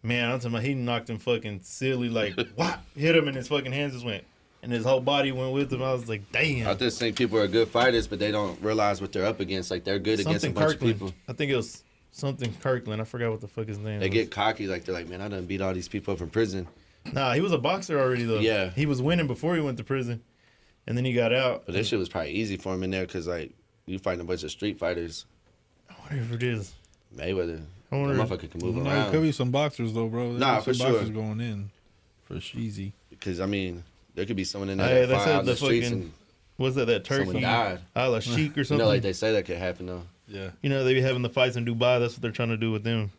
Man, I'm talking about he knocked him fucking silly, like whop, hit him, and his fucking hands just went. And his whole body went with him. I was like, damn. I just think people are good fighters, but they don't realize what they're up against. Like, they're good against a bunch of people. I think it was something Kirkland. I forgot what the fuck his name was. They get cocky. Like, they're like, man, I done beat all these people up in prison. Nah, he was a boxer already, though. Yeah. He was winning before he went to prison. And then he got out. But that shit was probably easy for him in there because, like, you fighting a bunch of street fighters. Whatever it is. Mayweather. That motherfucker can move around. There could be some boxers, though, bro. Nah, for sure. Boxers going in for sheezy. Because, I mean... There could be someone in there that fought out in the streets and was that turkey? Someone died. A Sheik or something? You know, like they say that could happen, though. Yeah. You know, they be having the fights in Dubai. That's what they're trying to do with them.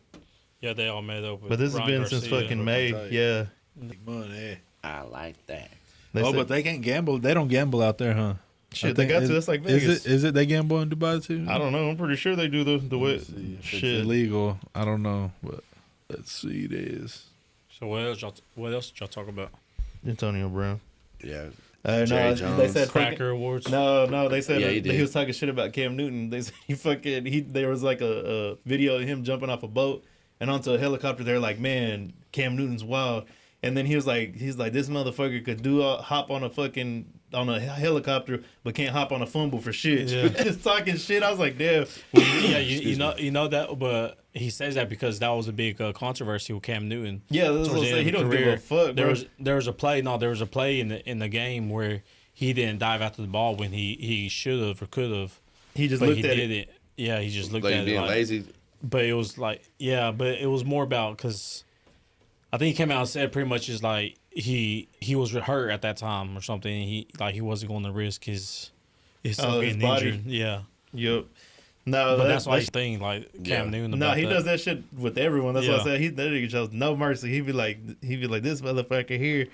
Yeah, they all made up with But this has been since fucking May. Yeah. Money. I like that. But they can't gamble. They don't gamble out there, huh? Shit, they got to. That's like Vegas. Is it they gamble in Dubai, too? I don't know. I'm pretty sure they do the way. Shit. It's illegal. I don't know. But let's see. It is. So what else did y'all talk about? Antonio Brown. Yeah. No, they said Cracker Awards. No, they said he was talking shit about Cam Newton. They said there was like a video of him jumping off a boat and onto a helicopter. They're like, man, Cam Newton's wild. And then he's like, this motherfucker could hop on a helicopter, but can't hop on a fumble for shit. Yeah. Just talking shit. I was like, damn. Yeah, you know that, but he says that because that was a big controversy with Cam Newton. Yeah, he don't give a fuck. Bro. There was a play in the game where he didn't dive after the ball when he should have or could have. He just looked at it. Yeah, he just looked at it. Being lazy. But it was like, but it was more about because I think he came out and said pretty much is like he was hurt at that time or something. And he wasn't going to risk his getting injured. Yeah. Yep. No, but that's why he's thing like Cam Newton. No, he does that shit with everyone. That's why I said that nigga shows no mercy. He'd be like this motherfucker here.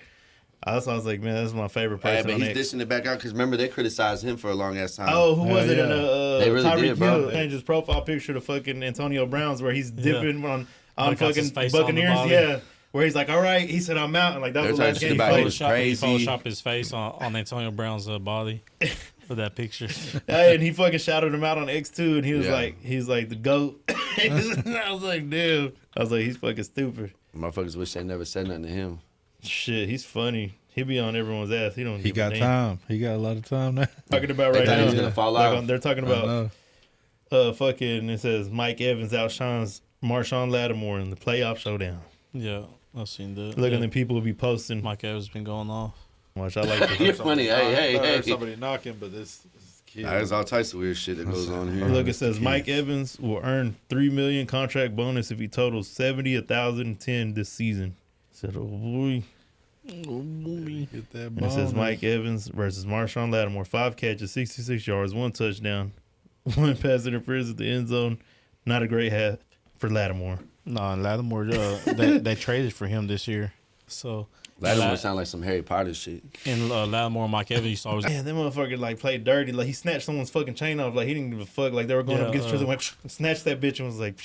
That's why I was like, man, that's my favorite person. But he's dishing it back out because remember they criticized him for a long ass time. Oh, who was it? In they really Tyreek did, bro. Hill changed his profile picture to fucking Antonio Brown's where he's dipping on fucking Buccaneers. On where he's like, all right, he said I'm out, and like that was the last game. He photoshopped his face on Antonio Brown's body. For that picture. Hey, and he fucking shouted him out on X2 and he was like the GOAT. I was like, dude. I was like, he's fucking stupid. Motherfuckers wish they never said nothing to him. Shit, he's funny. He be on everyone's ass. He got time. He got a lot of time now. Talking about right now. He's gonna fall out. They're talking about fucking it says Mike Evans outshines Marshawn Lattimore in the playoff showdown. Yeah, I've seen that. Look at the people will be posting. Mike Evans been going off. Watch, I like You're funny. Hey. Somebody knocking, but this kid. There's all types of weird shit that goes on here. Look, it says Mike Evans will earn $3 million contract bonus if he totals 70, 1,010 this season. I said, oh boy. Get that And it says Mike Evans versus Marshawn Lattimore. 5 catches, 66 yards, 1 touchdown, 1 pass interference at the end zone. Not a great half for Lattimore. No, Lattimore, they traded for him this year. So Lattimore sound like some Harry Potter shit. And Lattimore and Mike Evans used to always. Yeah, that motherfucker like played dirty. Like he snatched someone's fucking chain off. Like he didn't give a fuck. Like they were going up against each other, like snatched that bitch and was like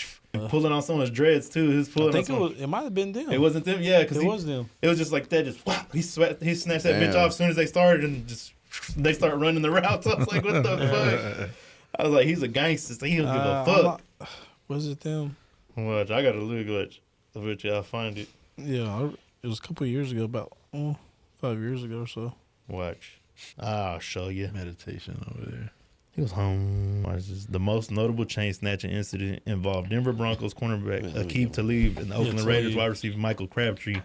pulling on someone's dreads too. He was pulling. I think it might have been them. It wasn't them. Yeah, because it was them. It was just like that. Just whop, he snatched that bitch off as soon as they started and just they start running the routes. I was like, what the fuck? I was like, he's a gangster. So he don't give a fuck. Was it them? Watch, I got a little glitch. I bet you I'll find it. Yeah, it was a couple of years ago, about 5 years ago or so. Watch. I'll show you. Meditation over there. He was home. The most notable chain snatching incident involved Denver Broncos cornerback Aqib Talib and the Oakland Raiders wide receiver Michael Crabtree.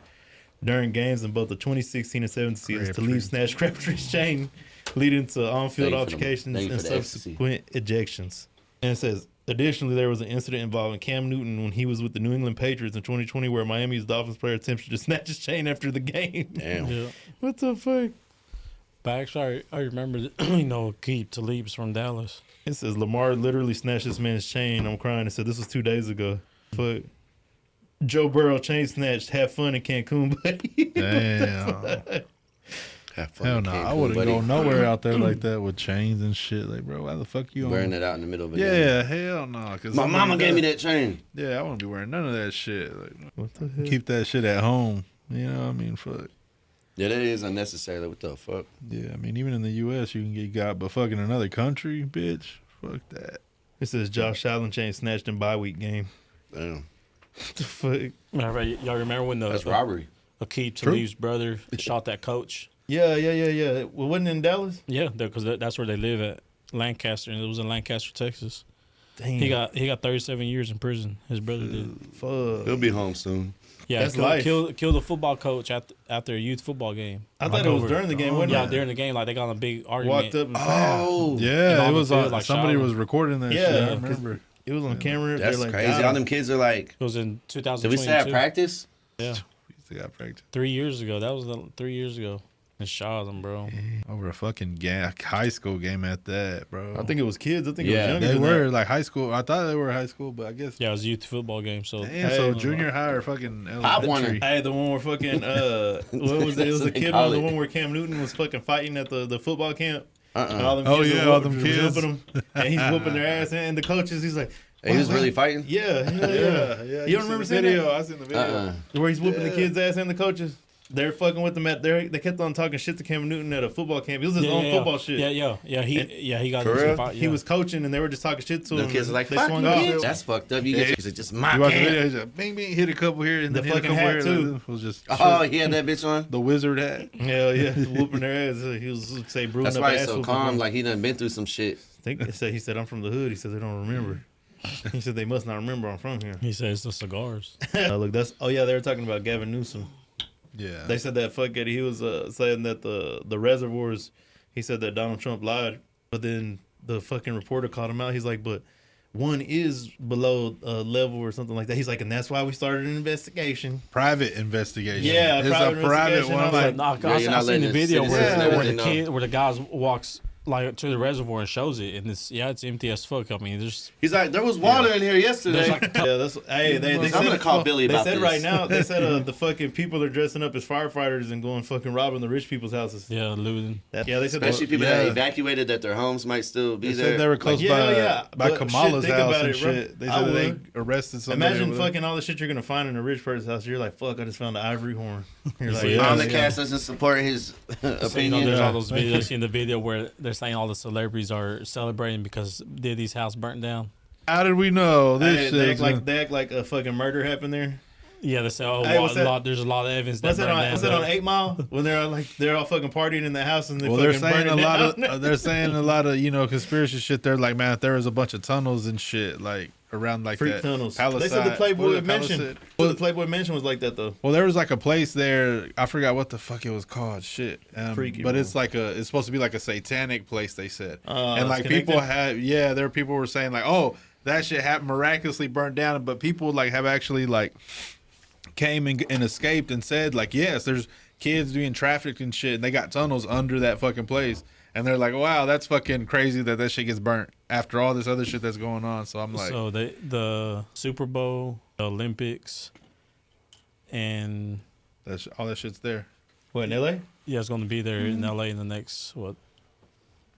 During games in both the 2016 and 17 seasons, Talib snatched Crabtree's chain, leading to on-field altercations and subsequent ejections. And it says, additionally, there was an incident involving Cam Newton when he was with the New England Patriots in 2020 where Miami's Dolphins player attempted to snatch his chain after the game. Damn. Yeah. What the fuck? But actually, I remember, Aqib Talib's from Dallas. It says, Lamar literally snatched this man's chain. I'm crying. It said, this was 2 days ago. Fuck. Joe Burrow chain snatched. Have fun in Cancun, buddy. Damn. Hell no, I wouldn't go nowhere out there like that with chains and shit. Like, bro, why the fuck you wearing it out in the middle of it? Yeah, hell no. My mama gave me that chain. Yeah, I wouldn't be wearing none of that shit. Like, what the hell? Keep that shit at home. You know what I mean? Fuck. Yeah, that is unnecessary. Like, what the fuck? Yeah, I mean, even in the U.S., you can get got, but fucking another country, bitch, fuck that. It says Josh Allen chain snatched in bye week game. Damn. What the fuck? Y'all remember when that's robbery. Aqib Talib's brother shot that coach? Yeah. Well, wasn't it in Dallas? Yeah, because that's where they live at, Lancaster, and it was in Lancaster, Texas. Damn. He got 37 years in prison. His brother did. Fuck. He'll be home soon. Yeah, that's life. Kill the football coach after a youth football game. I thought it was during the game, wasn't it? Yeah, during the game, like they got in a big argument. Walked up and yeah, it was field, like somebody was recording that shit. I remember. It was on camera. That's like, crazy. All them kids are like. It was in 2022. Did we say at practice? Yeah. We used to got practice. 3 years ago. That was 3 years ago. And shot them, bro. Over a fucking high school game at that, bro. I think it was kids. I think it was younger. They than were that. like high school. I thought they were high school, but I guess. Yeah, it was a youth football game. So damn, so junior high or fucking elementary. Hey, the one where fucking what was it? It was a kid on the one where Cam Newton was fucking fighting at the football camp. And all them kids all them kids. Them, and he's whooping their ass. And the coaches, he's like, he was really fighting? Yeah. You don't remember seeing video? that? I seen the video. Where he's whooping the kids' ass and the coaches. They're fucking with him they kept on talking shit to Cam Newton at a football camp. It was his own football shit. Yeah. He got into a fight. He was coaching and they were just talking shit to him. The kids are like, they fuck swung you, off. bitch. That's fucked up. You get just my You watch the video, he's like, bing, bing, hit a couple here and The then hit a fucking couple hat, here. too. It was just Oh, he had that bitch on? the wizard hat. Hell yeah, whooping their ass. He was say brooding That's up why ass he's so whooping calm. them. Like he done been through some shit. He said I'm from the hood. He said they don't remember. He said they must not remember I'm from here. He says the cigars. Look, they were talking about Gavin Newsom. Yeah. They said that fuck it. He was saying that the reservoirs. He said that Donald Trump lied, but then the fucking reporter called him out. He's like, but one is below level or something like that. He's like, and that's why we started an investigation. Private investigation. Yeah, it's a private one. I seen the video where the guy walks like to the reservoir and shows it, and it's empty as fuck. I mean, there's. He's like, there was water in here yesterday. They I'm gonna call Billy about this. They said this. right now. They said the fucking people are dressing up as firefighters and going fucking robbing the rich people's houses. Yeah, looting. They said especially people that evacuated that their homes might still be there. Said they were close by Kamala's house and shit. They said they arrested somebody. Imagine fucking all the shit you're gonna find in a rich person's house. You're like, fuck, I just found an ivory horn. You're like, on the cast doesn't support his opinion. There's all those videos. I've seen the video where they're saying all the celebrities are celebrating because Diddy's house burnt down. How did we know this? They act like a fucking murder happened there. Yeah, they say, there's a lot of evidence. Was it on 8 Mile when they're all fucking partying in the house and they're saying a lot of they're saying a lot of conspiracy shit. They're like, man, if there was a bunch of tunnels and shit like around like freak that tunnels. Palisade. They said the Playboy Mansion. Well, the Playboy Mansion was like that though. Well, there was like a place there. I forgot what the fuck it was called. Shit, freaky. But it's like it's supposed to be like a satanic place. They said, and like people there were people were saying like, oh, that shit happened miraculously burned down, but people like have actually like came and escaped and said like, yes, there's kids being trafficked and shit, and they got tunnels under that fucking place. And they're like, wow, that's fucking crazy that shit gets burnt after all this other shit that's going on. So I'm like... So the Super Bowl, the Olympics, and... all that shit's there. What, in L.A.? Yeah, it's going to be there in L.A. in the next,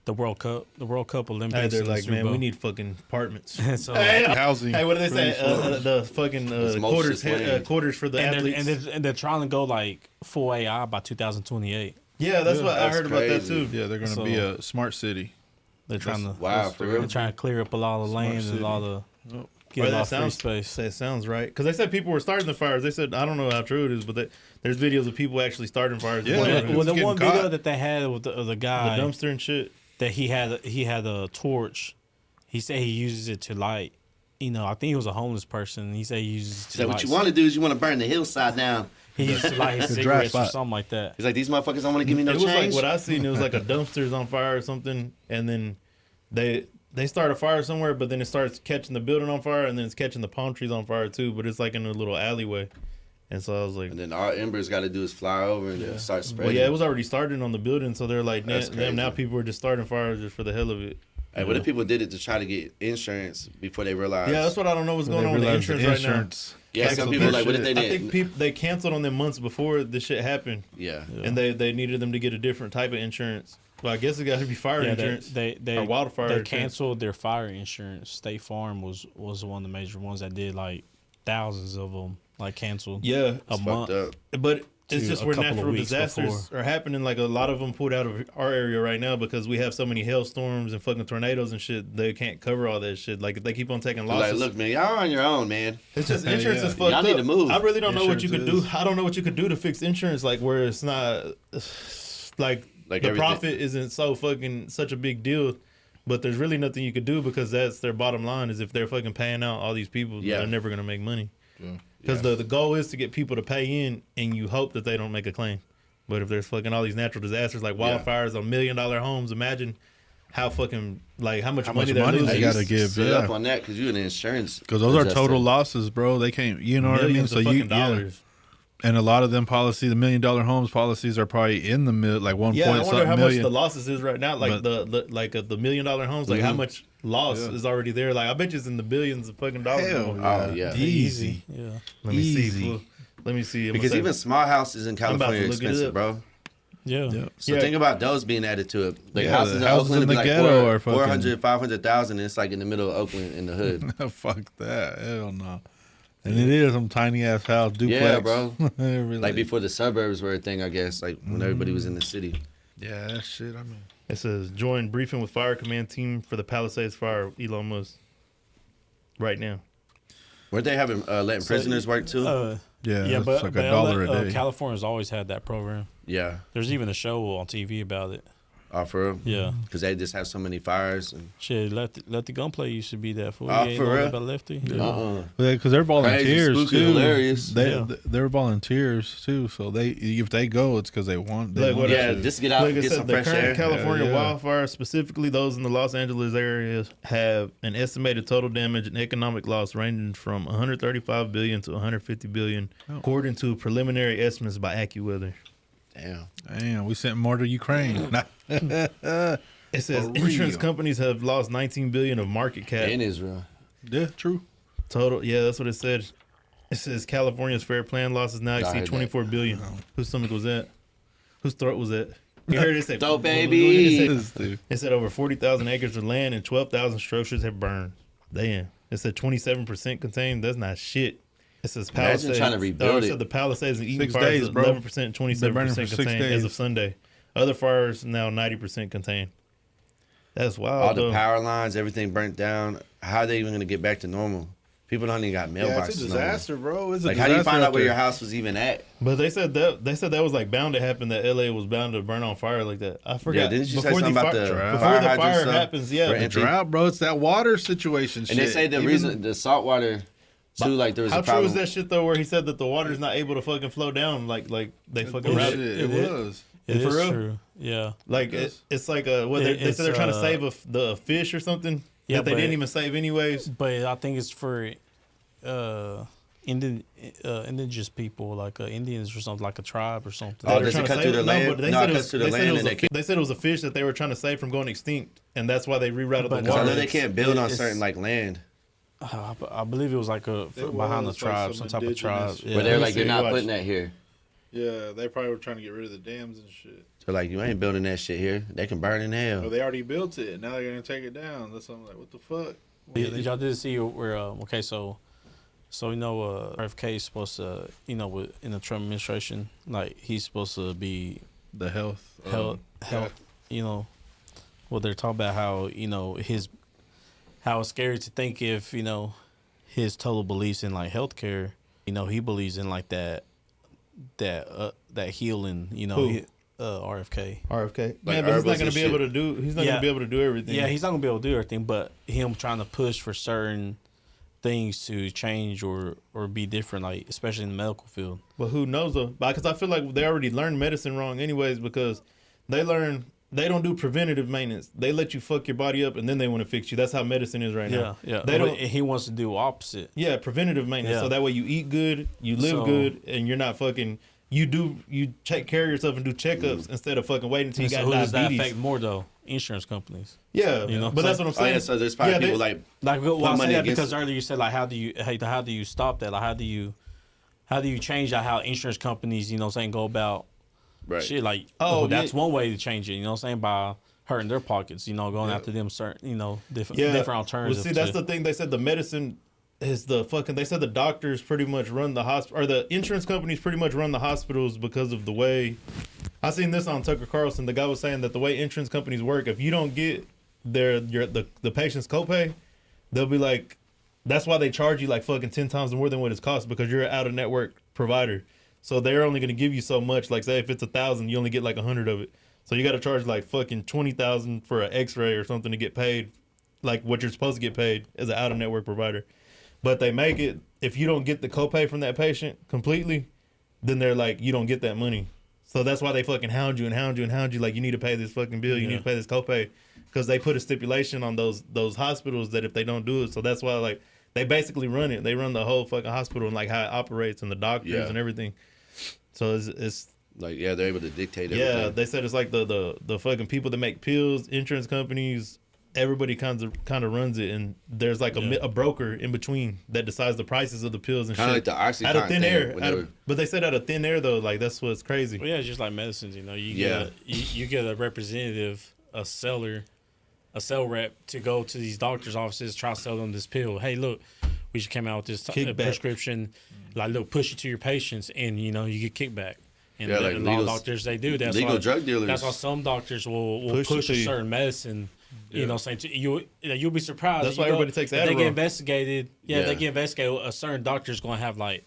the World Cup. The World Cup Olympics. They're like, man, we need fucking apartments. So, housing. Hey, what do they say? The fucking quarters for the athletes. And they're trying to go like full AI by 2028. Yeah, that's what I heard about that too. Yeah, they're going to be a smart city. They're trying to they're trying to clear up a lot of land and all the get a lot of free space. That sounds right. Because they said people were starting the fires. They said, I don't know how true it is, but there's videos of people actually starting fires. Yeah, well, the one video that they had with the guy, the dumpster and shit, that he had a torch. He said he uses it to light. I think he was a homeless person. He said he uses it to light. What you want to do is you want to burn the hillside down. He used to light his cigarettes or something like that. He's like, these motherfuckers don't want to give me no change. It was like what I seen. It was like a dumpster's on fire or something, and then they start a fire somewhere, but then it starts catching the building on fire, and then it's catching the palm trees on fire too. But it's like in a little alleyway, and so I was like, and then all embers got to do is fly over and then start spreading. Well, yeah, it was already starting on the building, so they're like, now people are just starting fires just for the hell of it. Hey, what if people did it to try to get insurance before they realized? Yeah, that's what I don't know what's going on with the insurance right now. Yeah, some people like, what if they did? I think they canceled on them months before this shit happened. Yeah. And they needed them to get a different type of insurance. Well, I guess it got to be fire insurance or wildfire They insurance. canceled their fire insurance. State Farm was one of the major ones that did like thousands of them, like canceled. Yeah. A month. But it's just where natural disasters are happening. Like a lot of them pulled out of our area right now because we have so many hailstorms and fucking tornadoes and shit. They can't cover all that shit. Like if they keep on taking losses. Like, look, man, y'all on your own, man. It's just insurance is fucked y'all up. need to move. I really don't know what you could do. I don't know what you could do to fix insurance. Like where it's not like the everything. Profit isn't so fucking such a big deal. But there's really nothing you could do because that's their bottom line. Is if they're fucking paying out all these people, they're never gonna make money. Yeah. Because the goal is to get people to pay in, and you hope that they don't make a claim. But if there's fucking all these natural disasters like wildfires on $1 million homes, imagine how fucking how much money they're losing. They gotta give up on that because you're an insurance. Because those are total losses, bro. They can't. You know Millions what I mean? So dollars. And a lot of them policies, the $1 million homes policies, are probably in the like 1. Yeah, I wonder how million. much the losses is right now. Like the $1 million homes, like how much loss is already there. Like I bet you it's in the billions of fucking dollars. Hell, yeah, easy. Yeah, let me see. Let me see. Because even small houses in California are expensive, bro. Yeah. So think about those being added to it. Like houses in Oakland in be the like ghetto are 400, 500,000. It's like in the middle of Oakland in the hood. Fuck that. Hell no. And it is some tiny ass house duplex. Yeah, bro. Like before the suburbs were a thing, I guess. Like when everybody was in the city. Yeah, that shit. I mean, it says join briefing with fire command team for the Palisades fire. Elon Musk. Right now. Weren't they having letting prisoners work too? Yeah, but like $1 a day. California's always had that program. Yeah. There's even a show on TV about it. Oh, for real? Yeah. Because they just have so many fires. And... Shit, let the gunplay used to be that for. Oh, for real? About Lefty. Yeah. Because they're volunteers crazy, spooky, too. Hilarious. They're volunteers too. So if they go, it's because they want. Just get out and get some fresh air. California wildfires, specifically those in the Los Angeles area, have an estimated total damage and economic loss ranging from 135 billion to 150 billion, according to preliminary estimates by AccuWeather. Damn, we sent more to Ukraine. It says insurance companies have lost 19 billion of market cap in Israel. Yeah, true. Total. Yeah, that's what it said. It says California's fair plan losses now exceed 24 billion. Whose stomach was that? Whose throat was that? You heard it say, "Dope baby." It said over 40,000 acres of land and 12,000 structures have burned. Damn. It said 27% contained. That's not shit. It says Palisades. Imagine trying to rebuild it it. said the Palisades and Eden 6 fires days, 11%, 27% contained as of days. Sunday. Other fires now 90% contained. That's wild. All the power lines, everything burnt down. How are they even going to get back to normal? People don't even got mailboxes. It's a disaster, bro. It's a like, disaster. how do you find out where your house was even at? But they said that was like bound to happen. That LA was bound to burn on fire like that. I forgot. Yeah, didn't you say something about the before fire the fire stuff? happens? Yeah, The drought, bro. It's that water situation. And they say the reason the salt water too, like there was how a problem. true is that shit though? Where he said that the water's not able to fucking flow down like they fucking Bullshit. routed. It was. It For is real? true. Yeah. Like it's like they said they're trying to save the fish or something that they didn't even save anyways. But I think it's for indigenous people, like Indians or something, like a tribe or something. Oh, does it cut through the land? They said it was a fish that they were trying to save from going extinct, and that's why they rerouted the water. I know they can't build on certain like land. I believe it was like behind the tribe, some type of tribe. Yeah. Where they're like, you're not putting that here. Yeah, they probably were trying to get rid of the dams and shit. So like, you ain't building that shit here. They can burn in hell. Well, they already built it. Now they're gonna take it down. That's something like, what the fuck? Y'all did see where? Okay, so RFK is supposed to, in the Trump administration, like he's supposed to be the health. Well, they're talking about how how it's scary to think if his total beliefs in like healthcare, he believes in like that healing, RFK. RFK. Like, yeah, but he's not going to be able to do. He's not going to be able to do everything. Yeah, he's not going to be able to do everything. But him trying to push for certain things to change or be different, like especially in the medical field. But who knows though? Because I feel like they already learned medicine wrong, anyways. Because they don't do preventative maintenance. They let you fuck your body up and then they want to fix you. That's how medicine is right now. Yeah. He wants to do opposite. Yeah, preventative maintenance. Yeah. So that way you eat good, you live good, and you're not fucking. You take care of yourself and do checkups instead of fucking waiting until you got who diabetes. Does that affect more though? Insurance companies. Yeah, but that's what I'm saying. Oh, yeah, so there's probably people well, I say that because earlier you said like how do you stop that? Like how do you change how insurance companies go about shit? Like that's one way to change it. By hurting their pockets. Going after them certain different alternatives. Well, see, that's the thing. They said the medicine is they said the doctors pretty much run the hospital, or the insurance companies pretty much run the hospitals because of the way. I seen this on Tucker Carlson. The guy was saying that the way insurance companies work, if you don't get the patient's copay, they'll be like, that's why they charge you like fucking 10 times more than what it costs, because you're an out of network provider. So they're only going to give you so much. Like say if it's 1,000, you only get like 100 of it. So you got to charge like fucking 20,000 for an X-ray or something to get paid, like what you're supposed to get paid as an out of network provider. But they make it, if you don't get the copay from that patient completely, then they're like, you don't get that money. So that's why they fucking hound you. Like, you need to pay this fucking bill. You need to pay this copay. Because they put a stipulation on those hospitals that if they don't do it. So that's why, like, they basically run it. They run the whole fucking hospital and, like, how it operates and the doctors and everything. So it's like, they're able to dictate everything. Yeah, they said it's like the fucking people that make pills, insurance companies, everybody kind of runs it, and there's like a broker in between that decides the prices of the pills and kinda shit. Like the Oxycontin out of thin air. But they said out of thin air though, like that's what's crazy. Well, yeah, it's just like medicines. You get a representative, a sales rep to go to these doctors' offices, try to sell them this pill. Hey, look, we just came out with this prescription. Like, look, push it to your patients, and you get kickback. And like a lot of doctors, they do. That's legal why, drug dealers. That's why some doctors will push a certain medicine. Saying you'll be surprised. That's why everybody takes Adderall. They get investigated. They get investigated. A certain doctor's going to have like,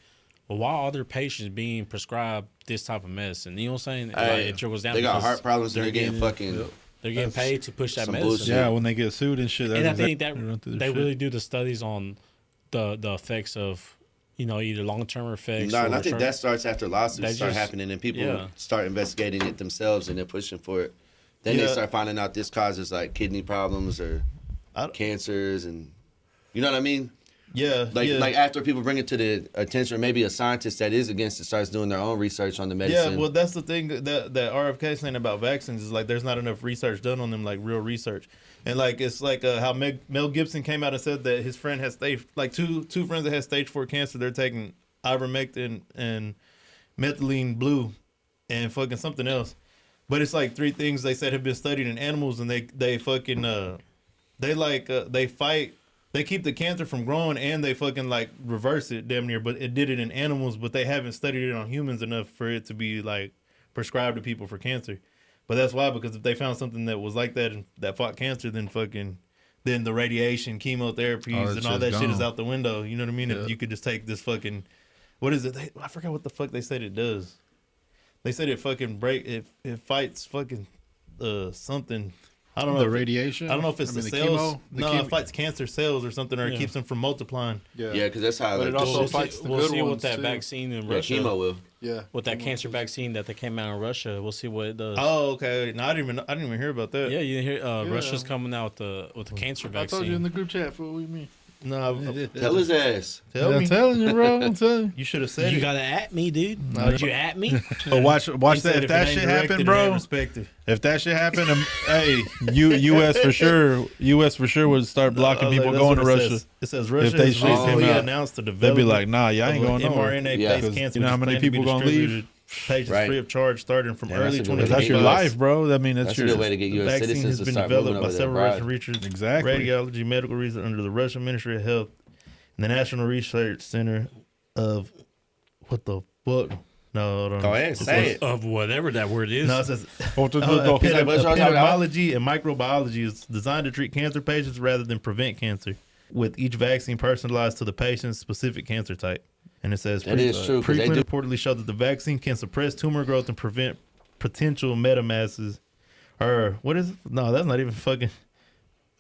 well, why are other patients being prescribed this type of medicine? You know what I'm saying? It trickles down. They got heart problems and they're getting fucking. They're getting paid to push that medicine. Bullshit. Yeah, when they get sued and shit. And I think that they really do the studies on the effects of. Either long-term effects. No, and I think that starts after lawsuits start happening and people start investigating it themselves and they're pushing for it. Then they start finding out this causes like kidney problems or cancers, and you know what I mean? Yeah. Like after people bring it to the attention, or maybe a scientist that is against it starts doing their own research on the medicine. Yeah, well, that's the thing that RFK is saying about vaccines is like there's not enough research done on them, like real research. And like it's like how Mel Gibson came out and said that his friend has two friends that had stage 4 cancer. They're taking ivermectin and methylene blue and fucking something else. But it's like 3 things they said have been studied in animals, and they fucking they fight. They keep the cancer from growing, and they fucking like reverse it damn near. But it did it in animals, but they haven't studied it on humans enough for it to be like prescribed to people for cancer. But that's why, because if they found something that was like that and that fought cancer, then the radiation, chemotherapies, and all that shit is out the window. You know what I mean? If you could just take this fucking, what is it? I forgot what the fuck they said it does. They said it fucking it fights fucking something. I don't know. The radiation? I don't know if it's the cells. It fights cancer cells or something, or it keeps them from multiplying. Yeah, because that's how. But it also fights the good ones, with that too. vaccine in Russia. Chemo will. Yeah. With that cancer vaccine that they came out in Russia, we'll see what it does. Oh, okay. No, I didn't even hear about that. Yeah, you didn't hear? Russia's coming out with the cancer vaccine. I told you in the group chat. What do you mean? No, Tell his ass. tell me. I'm telling you, bro. I'm telling you. You should have said You it. gotta at me, dude. Did you at me? But watch He that. said If that it ain't shit directed, happened, it bro. ain't respected. If that shit happened, hey, U.S. for sure. U.S. for sure would start blocking people That's going to what it Russia. says. It says Russia they has shit him recently out, announced the They'd development be like, nah, y'all ain't of going an nowhere. mRNA-based Yeah. cancer. You know how many people gonna leave? Patients Right. free of charge starting from Yeah, early that's a good 2025. That's your life, bro. I mean, that's That's a your good way to get The U.S. vaccine citizens has to been start developed moving by over there. several Russian researchers, Exactly. radiology, medical research under the Russian Ministry of Health, and the National Research Center of what the fuck? No, hold on. Go ahead, say it. Of whatever that word is. No, it says Oh, He's like, what's y'all talking about? epidemiology and microbiology is designed to treat cancer patients rather than prevent cancer, with each vaccine personalized to the patient's specific cancer type. And it says That is true, 'cause they do- reportedly show that the vaccine can suppress tumor growth and prevent potential metamasses. Or what is it? No, that's not even fucking.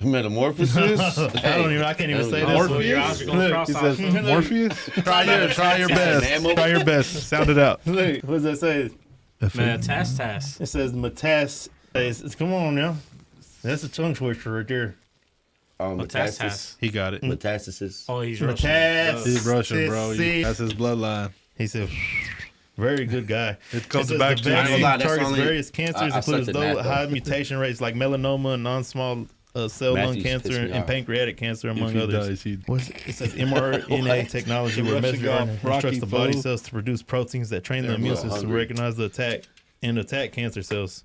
Metamorphosis? I can't even say Morpheus? this. Your eyes are gonna cross He out. says, Morpheus? Try your best. Mammal? Try your best. Sound it out. Look, what does that say? Man, tas. It says come on now. That's a tongue twister right there. Metastasis. He got it. Metastasis. Oh, he's Russian. He's Russian, bro. See? That's his bloodline. He said, very good guy. It comes says back the to vaccine me. That's targets only- various cancers, I including sucked at those that, with though. high mutation rates like melanoma, non-small cell lung Matthews cancer, pissed me and off. pancreatic cancer, If among he others. does, he It says mRNA technology where Russian guy, messenger Rocky instructs the body fool. cells to produce proteins that train the immune real system to hungry. recognize the attack and attack cancer cells.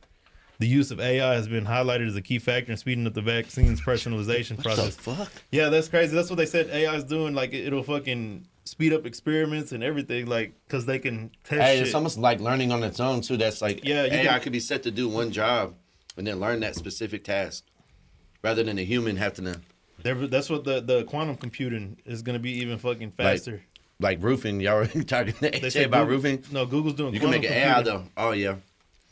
The use of AI has been highlighted as a key factor in speeding up the vaccine's personalization process. fuck? Yeah, that's crazy. That's what they said AI is doing. Like, it'll fucking speed up experiments and everything, like, because they can test Hey, shit. it's almost like learning on its own, too. That's like, Yeah, you AI can- could be set to do one job and then learn that specific task rather than a human having to, That's what the quantum computing is going to be even fucking faster. like roofing. Y'all were talking to They AJ said about Google- roofing? No, Google's doing You can quantum make an AI, computing. though. Oh, yeah.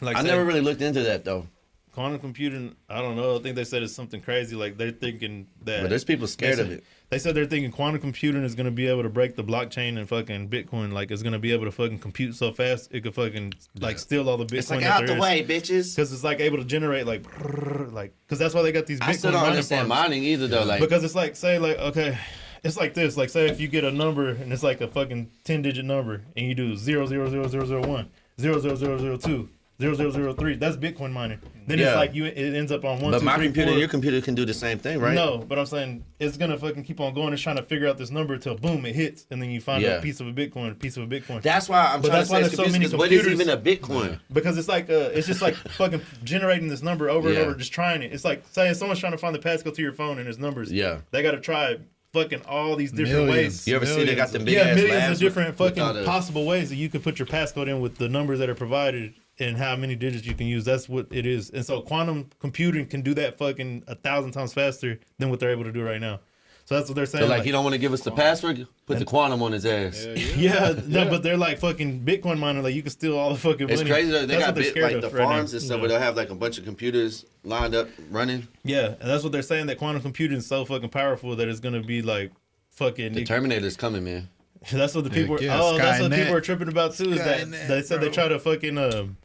Like, I say, never really looked into that, though. quantum computing, I don't know. I think they said it's something crazy. Like, they're thinking that. But there's people scared they of said- it. They said they're thinking quantum computing is going to be able to break the blockchain and fucking Bitcoin. Like, it's going to be able to fucking compute so fast it could fucking like steal all the Bitcoin. It's like, that out there the is. way, bitches. Because it's like able to generate like because that's why they got these Bitcoin I still don't mining understand farms. mining either, though. Like, Because it's like, say, like, okay, it's like this. Like, say if you get a number and it's like a fucking 10-digit number and you do 00001, 00002, 0003, that's Bitcoin mining. Then Yeah. it's like it ends up on 1, but 2, my 3, computer 4. and your computer can do the same thing, right? No, but I'm saying it's gonna fucking keep on going. It's trying to figure out this number until boom, it hits, and then you find Yeah. a piece of a Bitcoin. That's why I'm But trying that's to why say there's it's so confusing, many 'cause what is computers. even a Bitcoin? Because it's just like fucking generating this number over and Yeah. over, just trying it. It's like saying someone's trying to find the passcode to your phone and there's numbers. Yeah. They got to try fucking all these different Millions. ways. You ever see they got them big Yeah, ass millions labs of different with all fucking the- possible ways that you could put your passcode in with the numbers that are provided and how many digits you can use. That's what it is. And so quantum computing can do that fucking 1,000 times faster than what they're able to do right now. So that's what they're saying. So like, you don't want to give us the password? Put the quantum on his ass. yeah, no, but they're like fucking Bitcoin miner. Like, you can steal all the fucking It's money. crazy though. They That's got what they're scared like the of right now. farms and stuff where they'll have like a bunch of computers lined up running. Yeah, and that's what they're saying, that quantum computing is so fucking powerful that it's gonna be like fucking. The Terminator's coming, man. That's what the people. Yeah, that's what Skynet. people are tripping about too. Is that Skynet, they said bro. they try to fucking.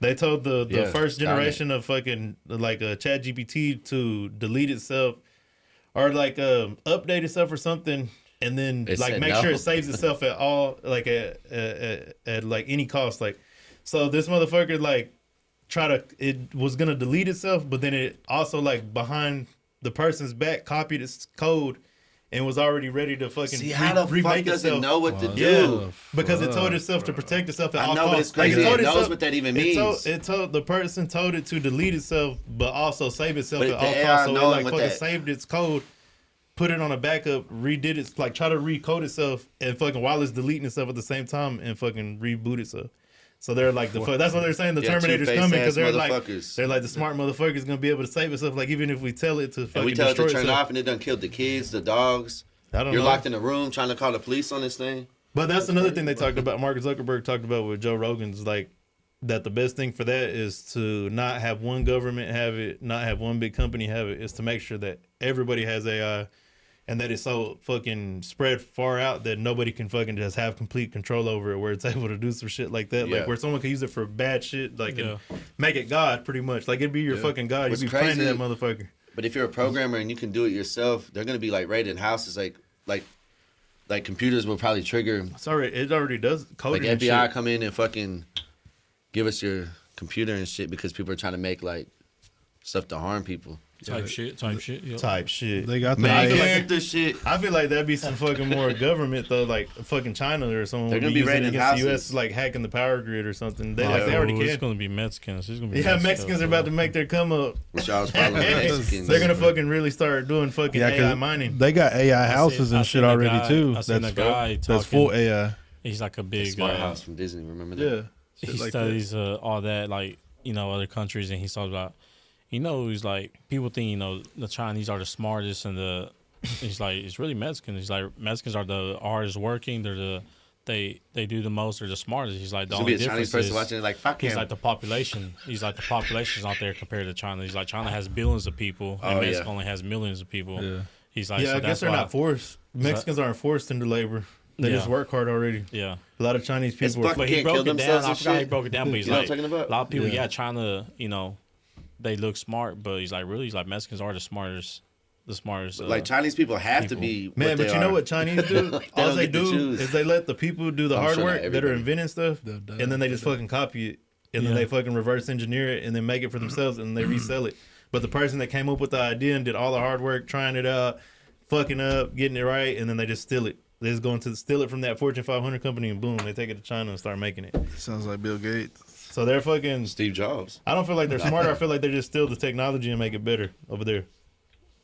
They told the Yeah, first generation of fucking like Chat GPT to delete itself or like update itself or something, and then It like said make no. sure it saves itself at all, like at like any cost. Like, so this motherfucker like it was gonna delete itself, but then it also like behind the person's back copied its code and was already ready to fucking See how the fuck remake does itself. it know what to do? Yeah, because it told itself to protect itself at I all know, but costs. it's crazy. Like, It knows itself- what that even it told- means. It told the person told it to delete itself, but also save itself But at the all AI costs. So it knowing like what fucking that- saved its code, put it on a backup, redid it, like try to recode itself, and fucking while it's deleting itself at the same time, and fucking reboot itself. So they're like that's what they're saying. The Yeah, Terminator's two-faced coming ass because motherfuckers. they're like the smart motherfucker's gonna be able to save itself. Like, even if we tell it to fucking And we tell it to destroy turn itself. off and it done killed the kids, the dogs. I don't You're know. locked in a room trying to call the police on this thing. But that's another thing they talked about. Mark Zuckerberg talked about with Joe Rogan's, like, that the best thing for that is to not have one government have it, not have one big company have it. Is to make sure that everybody has AI and that it's so fucking spread far out that nobody can fucking just have complete control over it, where it's able to do some shit like that. Yeah. Like, where someone can use it for bad shit, like, Yeah. and make it God, pretty much. Like, it'd be your fucking God. What's You'd be playing crazy- that motherfucker. But if you're a programmer and you can do it yourself, they're gonna be like raiding houses. Like like computers will probably trigger. Sorry, it already does. Coding Like FBI and shit. come in and fucking give us your computer and shit because people are trying to make like stuff to harm people. Type shit. Yep. Type shit. They got the Man, AI. character shit. I feel like that'd be some fucking more government though, like fucking China or someone. They're would gonna be using it raiding against the houses. U.S. like hacking the power grid or something. They Oh, they already it's can. gonna be Mexicans. It's gonna be Yeah, Mexicans are about to make their come up. Which y'all's probably Mexicans. They're gonna fucking really start doing fucking Yeah, 'cause AI mining. they got AI houses I and seen shit a already guy- too. I seen a guy That's full talking- AI. He's like a big. Smart House from Disney. Remember that? Yeah. He Shit like studies all that, like other countries, and he talks about. He's like people think the Chinese are the smartest, and he's like it's really Mexicans. He's like Mexicans are the hardest working. They do the most. They're the smartest. He's like the There's only gonna be a Chinese difference person is watching it like fuck he's him. like the population. He's like the population's out there compared to China. He's like China has billions of people, and Oh, Mexico yeah. only has millions of people. Yeah. He's like Yeah, so I guess that's they're why- not forced. Mexicans aren't forced into labor. They just Yeah. work hard already. Yeah. A lot of Chinese It's people are fucking But he can't broke kill it down. themselves I and forgot how he shit. broke it down, but he's You know like, what I'm talking about? a lot of people, Yeah. China, they look smart, but he's like, really? He's like, Mexicans are the smartest. Like Chinese people have to people. be. Man, but you know what Chinese do? All don't they get to do choose. is they let the people do the I'm hard sure not work that are everybody. inventing stuff, They'll die. and then they just fucking copy it, and then Yeah. they fucking reverse engineer it, and then make it for themselves, and they resell it. But the person that came up with the idea and did all the hard work, trying it out, fucking up, getting it right, and then they just steal it. They just going to steal it from that Fortune 500 company, and boom, they take it to China and start making it. Sounds like Bill Gates. So they're fucking. Steve Jobs. I don't feel like they're smarter. I feel like they just steal the technology and make it better over there.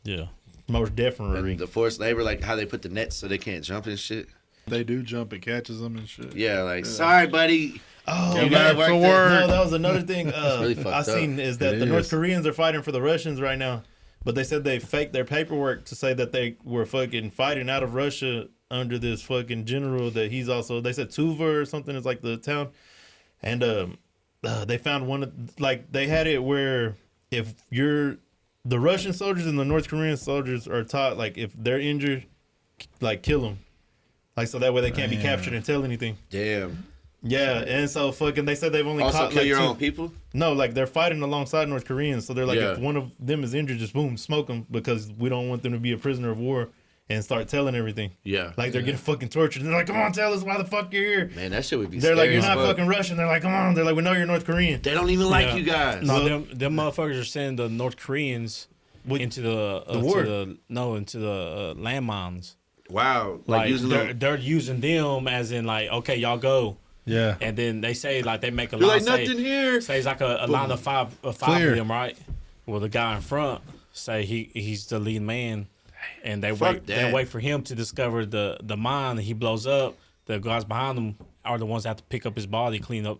Yeah. Most definitely. And the forced labor, like how they put the nets so they can't jump and shit. They do jump and catches them and shit. Yeah, like sorry, buddy. Oh, You man. gotta work to this. work. No, that was another thing really fucked I up. seen is that It the North is. Koreans are fighting for the Russians right now, but they said they faked their paperwork to say that they were fucking fighting out of Russia under this fucking general that he's also, they said Tuva or something is like the town, and they found one of, like they had it where if you're the Russian soldiers and the North Korean soldiers are taught like if they're injured, like kill them, like so that way they can't be Damn. captured and tell anything. Damn. Yeah, and so fucking they said they've only Also caught kill like your two. own people. No, like they're fighting alongside North Koreans, so they're like, Yeah. if one of them is injured, just boom, smoke them because we don't want them to be a prisoner of war and start telling everything. Yeah. Like they're getting fucking tortured. They're like, come on, tell us why the fuck you're here. Man, that shit would be. They're like, scary you're as not fuck. fucking Russian. They're like, come on. They're like, we know you're North Korean. They don't even like Yeah. you guys. No, So- them motherfuckers are sending the North Koreans into the war. into the landmines. Wow. Like using them. they're using them as in like, okay, y'all go, Yeah. and then they say like they make a You're line like nothing here. say it's like a line of five Clear. of them, right? Well, the guy in front say he's the lead man, and they Fuck that. wait for him to discover the mine, and he blows up. The guys behind him are the ones that have to pick up his body, clean up,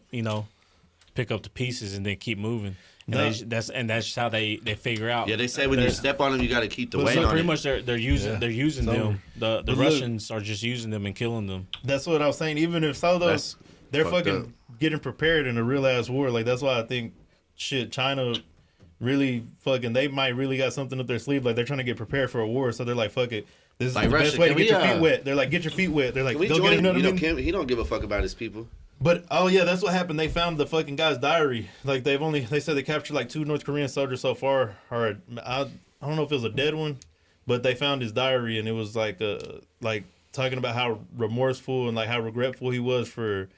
pick up the pieces, and then keep moving. And that's just how they figure out. Yeah, they say when you step on them, you got to keep the But weight so on pretty it. much they're using them. The But look- Russians are just using them and killing them. That's what I was saying. Even if so, though, That's they're fucked fucking up. getting prepared in a real ass war. Like that's why I think shit, China really fucking they might really got something up their sleeve. Like they're trying to get prepared for a war. So they're like, fuck it. This is Like the Russia, best way to can get we, your feet wet. They're like, get your feet wet. They're like, Can we go join get him? another You know, meeting. he don't give a fuck about his people. But oh yeah, that's what happened. They found the fucking guy's diary. Like they said they captured like 2 North Korean soldiers so far. Or I don't know if it was a dead one, but they found his diary and it was like talking about how remorseful and like how regretful he was for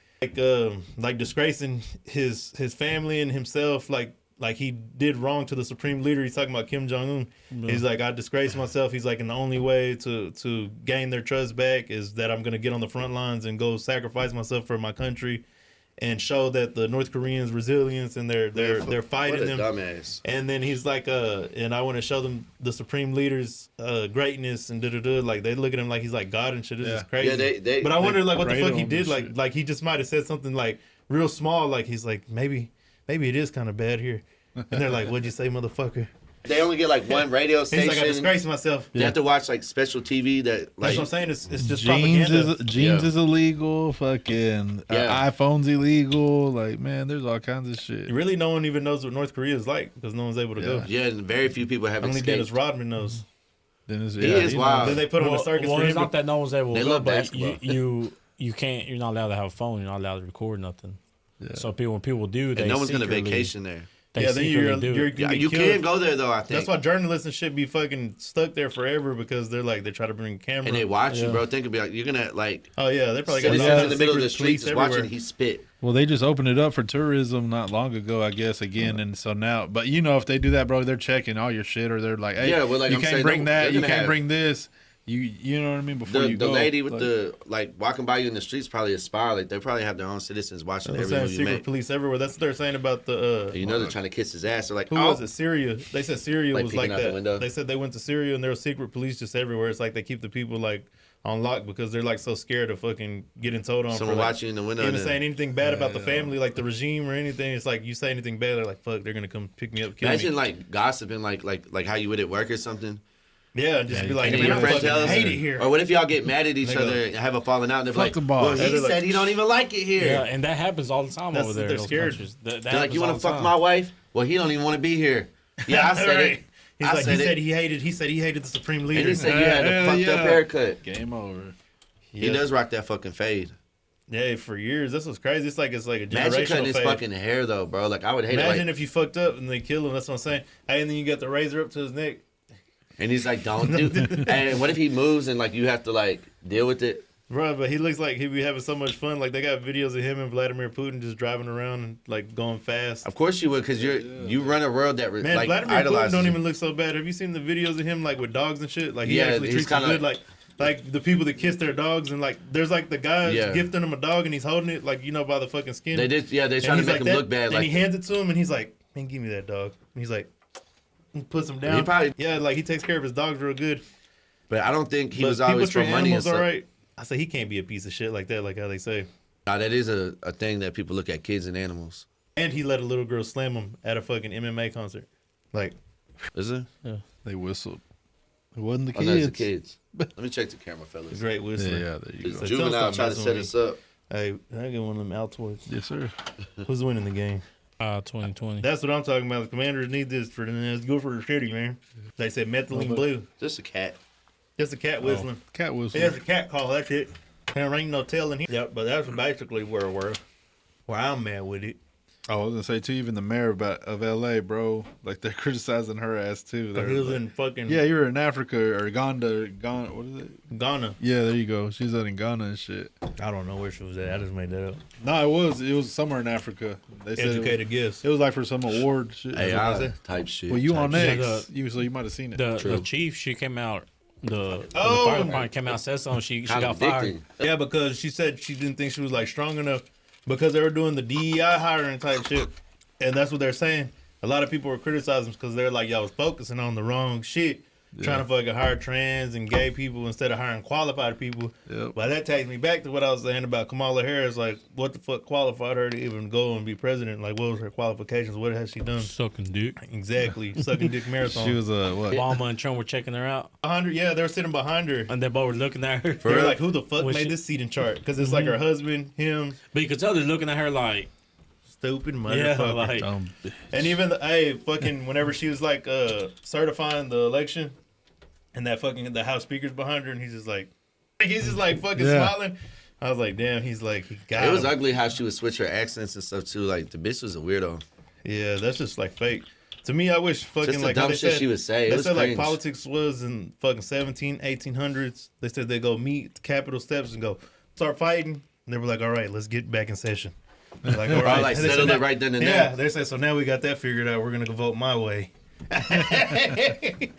like disgracing his family and himself. Like he did wrong to the supreme leader. He's talking about Kim Jong-un. He's like, I disgraced myself. He's like, and the only way to gain their trust back is that I'm going to get on the front lines and go sacrifice myself for my country and show that the North Koreans' resilience and they're fighting What a them. dumbass. And then he's like, and I want to show them the supreme leader's greatness and da-da-da. Like they look at him like he's like God and shit. This is crazy. Yeah, but I wonder like what the grade fuck he him did. and Like he just might have said something like real small. Like he's like, maybe it is kind of bad here. And they're like, what'd you say, motherfucker? They only get like one radio He's station. like, I disgrace myself. They have to watch like special TV that That's like. what I'm saying. It's just Jeans propaganda. jeans Yeah. is illegal. Fucking Yeah. iPhone's illegal. Like man, there's all kinds of shit. Really, no one even knows what North Korea is like because no one's able to go. Yeah, and very few people have Only escaped. Dennis Rodman knows. Then it's, He is you know, wild. Then they put on a circus well, for it's him. not that no one's able They to go, love but basketball. you can't. You're not allowed to have a phone. You're not allowed to record nothing. So when people do, they And no one's gonna secretly- vacation there. they then you're you can't go there though. I think that's why journalists and shit be fucking stuck there forever because they're like they try to bring camera and they watch you, bro. Think about you're gonna like. Oh yeah, they probably got got in the middle of the street just watching. He spit. Well, they just opened it up for tourism not long ago, I guess. Again, and so now, but you know, if they do that, bro, they're checking all your shit, or they're like, hey, well, like you I'm can't saying, bring that, you can't bring this. You know what I mean? Before you go, the lady with the like walking by you in the streets probably a spy. Like they probably have their own citizens watching every move you secret make. police everywhere. That's what they're saying about the. You know they're trying to kiss his ass. They're like, who was it? Syria. They said Syria like was like that. They said they went to Syria and there was secret police just everywhere. It's like they keep the people like on lock because they're like so scared of fucking getting told on. Someone for, like, watching in the window. Even saying anything bad about the family, like the regime or anything. It's like you say anything bad, they're like, fuck, they're gonna come pick me up. Imagine like gossiping, like how you would at work or something. Yeah, just be like, and man, your friend tells hate it here. Or what if y'all get mad at each other and have a falling out? And they're like, the boss. well, he said he don't even like it here. Yeah, and that happens all the time over there. They're scared. They're like, you want to fuck my wife? Well, he don't even want to be here. Yeah, I said it. He said he hated the supreme leader. And he said you had a fucked up haircut. Game over. He does rock that fucking fade. Yeah, for years. This was crazy. It's like a generational Imagine cutting his fade. fucking hair though, bro. Like I would hate it. Imagine if you fucked up and they kill him. That's what I'm saying. Hey, and then you got the razor up to his neck. And he's like, don't do. And what if he moves and like you have to like deal with it? Bro, but he looks like he'd be having so much fun. Like they got videos of him and Vladimir Putin just driving around and like going fast. Of course you would, because you run a world that Man, like Vladimir idolizes Putin don't you. even look so bad. Have you seen the videos of him like with dogs and shit? Like he Yeah, actually he's treats them kinda good. Like the people that kiss their dogs and like there's like the guy gifting him a dog and he's holding it like by the fucking skin. They did, yeah. They trying to make him look bad. And Like he hands it to him and he's like, "Man, give me that dog." And he's like, puts him down. He probably, like he takes care of his dogs real good. But I don't think he was always for money and stuff. Right. I say he can't be a piece of shit like that, like how they say. Nah, that is a thing that people look at kids and animals. And he let a little girl slam him at a fucking MMA concert. Like, is it? Yeah. They whistled. It wasn't the kids. No, it's the kids. Let me check the camera, fellas. Great whistler. Yeah, there you go. Juvenile trying to set us up. Hey, I get one of them Altoids. Yes, sir. Who's winning the game? 2020. That's what I'm talking about. The Commanders need this for them. Let's go for the city, man. They said methylene blue. Just a cat. Just a cat whistling. Cat whistling. Yeah, it's a cat call. That's it. There ain't no telling here. Yep, but that's basically where I'm at with it. Oh, I was gonna say too. Even the mayor of L.A., bro, like they're criticizing her ass too. He was in fucking you were in Africa or Ghana. What is it? Ghana. Yeah, there you go. She's out in Ghana and shit. I don't know where she was at. I just made that up. No, it was somewhere in Africa. They said Educated guess. It was like for some award shit. AI type shit. Well, you on shit. X, so you might have seen it. The chief, she came out. The fire department came out and said something. She got fired. Yeah, because she said she didn't think she was like strong enough because they were doing the DEI hiring type shit. And that's what they're saying. A lot of people were criticizing because they're like, y'all was focusing on the wrong shit. Trying to fucking hire trans and gay people instead of hiring qualified people. Yep. But that takes me back to what I was saying about Kamala Harris. Like, what the fuck qualified her to even go and be president? Like, what was her qualifications? What has she done? Sucking dick. Exactly. Sucking dick marathon. She was what? Obama and Trump were checking her out. Behind her, yeah, they were sitting behind her. And they both were looking at her. They were like, who the fuck made this seating chart? Because it's like her husband, him. But you could tell they're looking at her like, stupid motherfucker. Yeah, like, and even fucking whenever she was like certifying the election, and that fucking the House Speaker's behind her, and he's just like fucking smiling. I was like, damn, he's like he got. It was him. ugly how she would switch her accents and stuff too. Like the bitch was a weirdo. Yeah, that's just like fake. To me, I wish fucking just the like dumb they shit said, she would say. They It was said cringe. like politics was in fucking 1800s. They said they go meet the Capitol steps and go start fighting. And they were like, all right, let's get back in session. They're like, all right, like And they settled said it right then and yeah, there. they said so. Now we got that figured out. We're gonna go vote my way. Hey,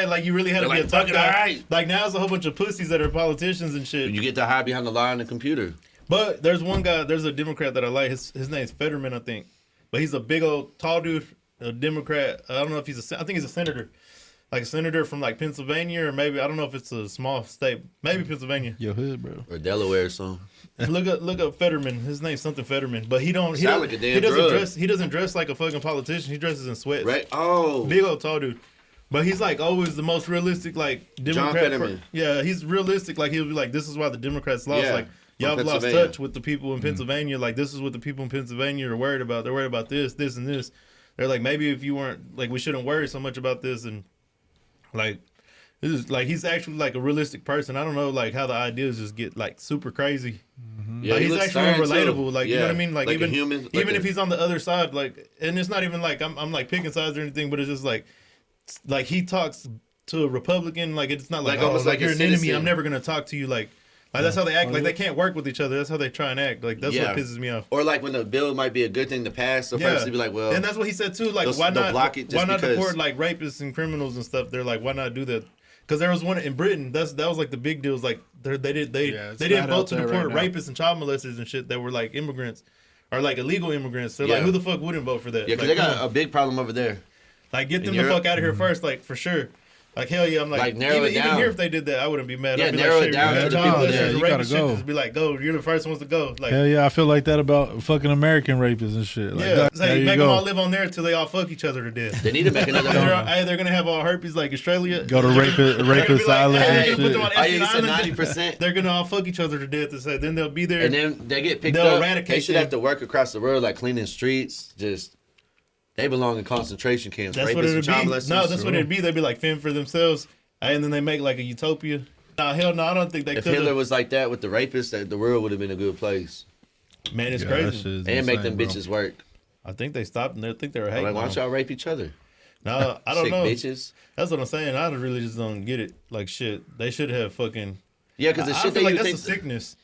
like you really had to be like, a tough fuck it, guy. all right. Like now it's a whole bunch of pussies that are politicians and shit. You get to hide behind the lie on the computer. But there's one guy, there's a Democrat that I like. His name's Fetterman, I think. But he's a big old tall dude, a Democrat. I don't know if I think he's a senator. Like a senator from like Pennsylvania or maybe, I don't know if it's a small state. Maybe Pennsylvania. Your hood, bro. Or Delaware or something. Look up Fetterman. His name's something Fetterman. But he Sound like a damn doesn't dress like a fucking politician. He dresses in sweats. Right? Oh. Big old tall dude. But he's like always the most realistic, like Democrat. John Fetterman. Yeah, he's realistic. Like he'll be like, this is why the Democrats lost. Yeah, Like y'all have lost Pennsylvania. touch with the people in Pennsylvania. Like this is what the people in Pennsylvania are worried about. They're worried about this, this, and this. They're like, maybe if you weren't like, we shouldn't worry so much about this. And like, this is like he's actually like a realistic person. I don't know like how the ideas just get like super crazy. Yeah, like, he he's looks actually stern, relatable. too. Like you know what I mean? Like a even human, even if he's on the other side, like, and it's not even like I'm like picking sides or anything, but it's just like he talks to a Republican, like it's not like almost like you're a an enemy. citizen. I'm never gonna talk to you like that's how they act. Like they can't work with each other. That's how they try and act. Like that's what pisses me off. Or like when the bill might be a good thing to pass, so first be like, well, and that's what he said too. Like they'll why not block it just why not because. deport like rapists and criminals and stuff? They're like, why not do that? Because there was one in Britain. That was like the big deal. Was like they didn't vote to deport rapists and child molesters and shit that were like immigrants or like illegal immigrants. So like who the fuck wouldn't vote for that? Yeah, because like, they got a big problem over there. Like get them the fuck out of here first, like for sure. Like hell yeah, I'm like narrow it down. Even here if they did that, I wouldn't be mad. Yeah, I'd be narrow like, it down to the people there. You gotta go. Just be like, go. You're the first ones to go. Like hell yeah, I feel like that about fucking American rapists and shit. Like, yeah, there you make go. them all live on there until they all fuck each other to death. They need to make another. They're gonna have all herpes like Australia. Go to rapist island and shit. 90%. They're gonna all fuck each other to death. And say then they'll be there. And then they get picked they'll up. eradicate They should them. have to work across the world, like cleaning streets. Just they belong in concentration camps. That's what it'd be. No, that's what it'd be. They'd be like fend for themselves, and then they make like a utopia. Nah, hell no, I don't think they could. If Hitler was like that with the rapists, the world would have been a good place. Man, it's crazy. And make them bitches work. I think they stopped and I think they were hating. Like, why don't y'all rape each other? No, I don't Sick know. Bitches. That's what I'm saying. I really just don't get it. Like shit, they should have fucking. Yeah, because the I shit feel like you that's think a sickness.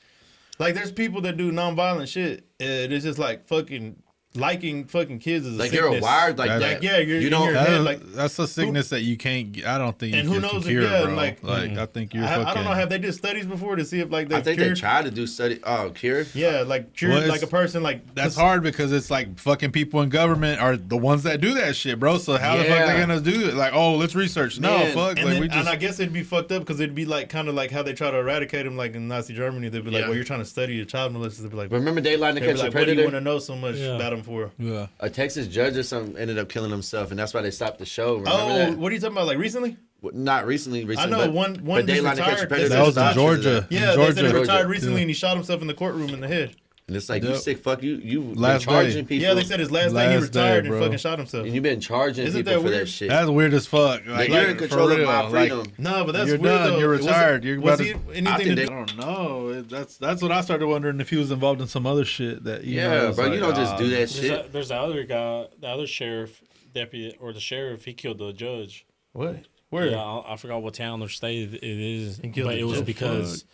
Like there's people that do nonviolent shit, and it's just like fucking liking fucking kids is a like sickness. you're wired like that. Like yeah, you don't. in your head, like that's a sickness that you can't. I don't think. And you who can knows cure, if bro. like I think you're. I don't know. Have they did studies before to see if like I think cured? they tried to do study. Oh, cure. Yeah, like cure like a person like that's hard because it's like fucking people in government are the ones that do that shit, bro. So how the fuck they gonna do it? Like, oh, let's research. No, fuck. And, like, we just. And I guess it'd be fucked up because it'd be like kind of like how they try to eradicate them, like in Nazi Germany. They'd be like, well, you're trying to study a child molester. They'd be like, remember Daylight to Catch a like, Predator? what do you want to know so much about him for? Yeah. A Texas judge or something ended up killing himself, and that's why they stopped the show. Remember that? What are you talking about? Like recently? Not recently. I know but, one but just Daylight to Catch a retired. Predator. That was in stopped Georgia. Yeah, Georgia. they said he retired Georgia. recently and he shot himself in the courtroom in the head. And it's like, you sick fuck, you Last charging day. people. Yeah, they said his last day he retired day, and bro. fucking shot himself. And you've been charging Isn't people that for weird? that shit. That's weird as fuck. Like, you're in control of my freedom. No, but that's you're weird done. though. You're retired. You're about to. Anything to do? I don't know. That's what I started wondering if he was involved in some other shit that. Yeah, bro, you don't just do that shit. There's the other guy, the other sheriff deputy or the sheriff. He killed the judge. What? Where? Yeah, I forgot what town or state it is, He killed but the it was judge. because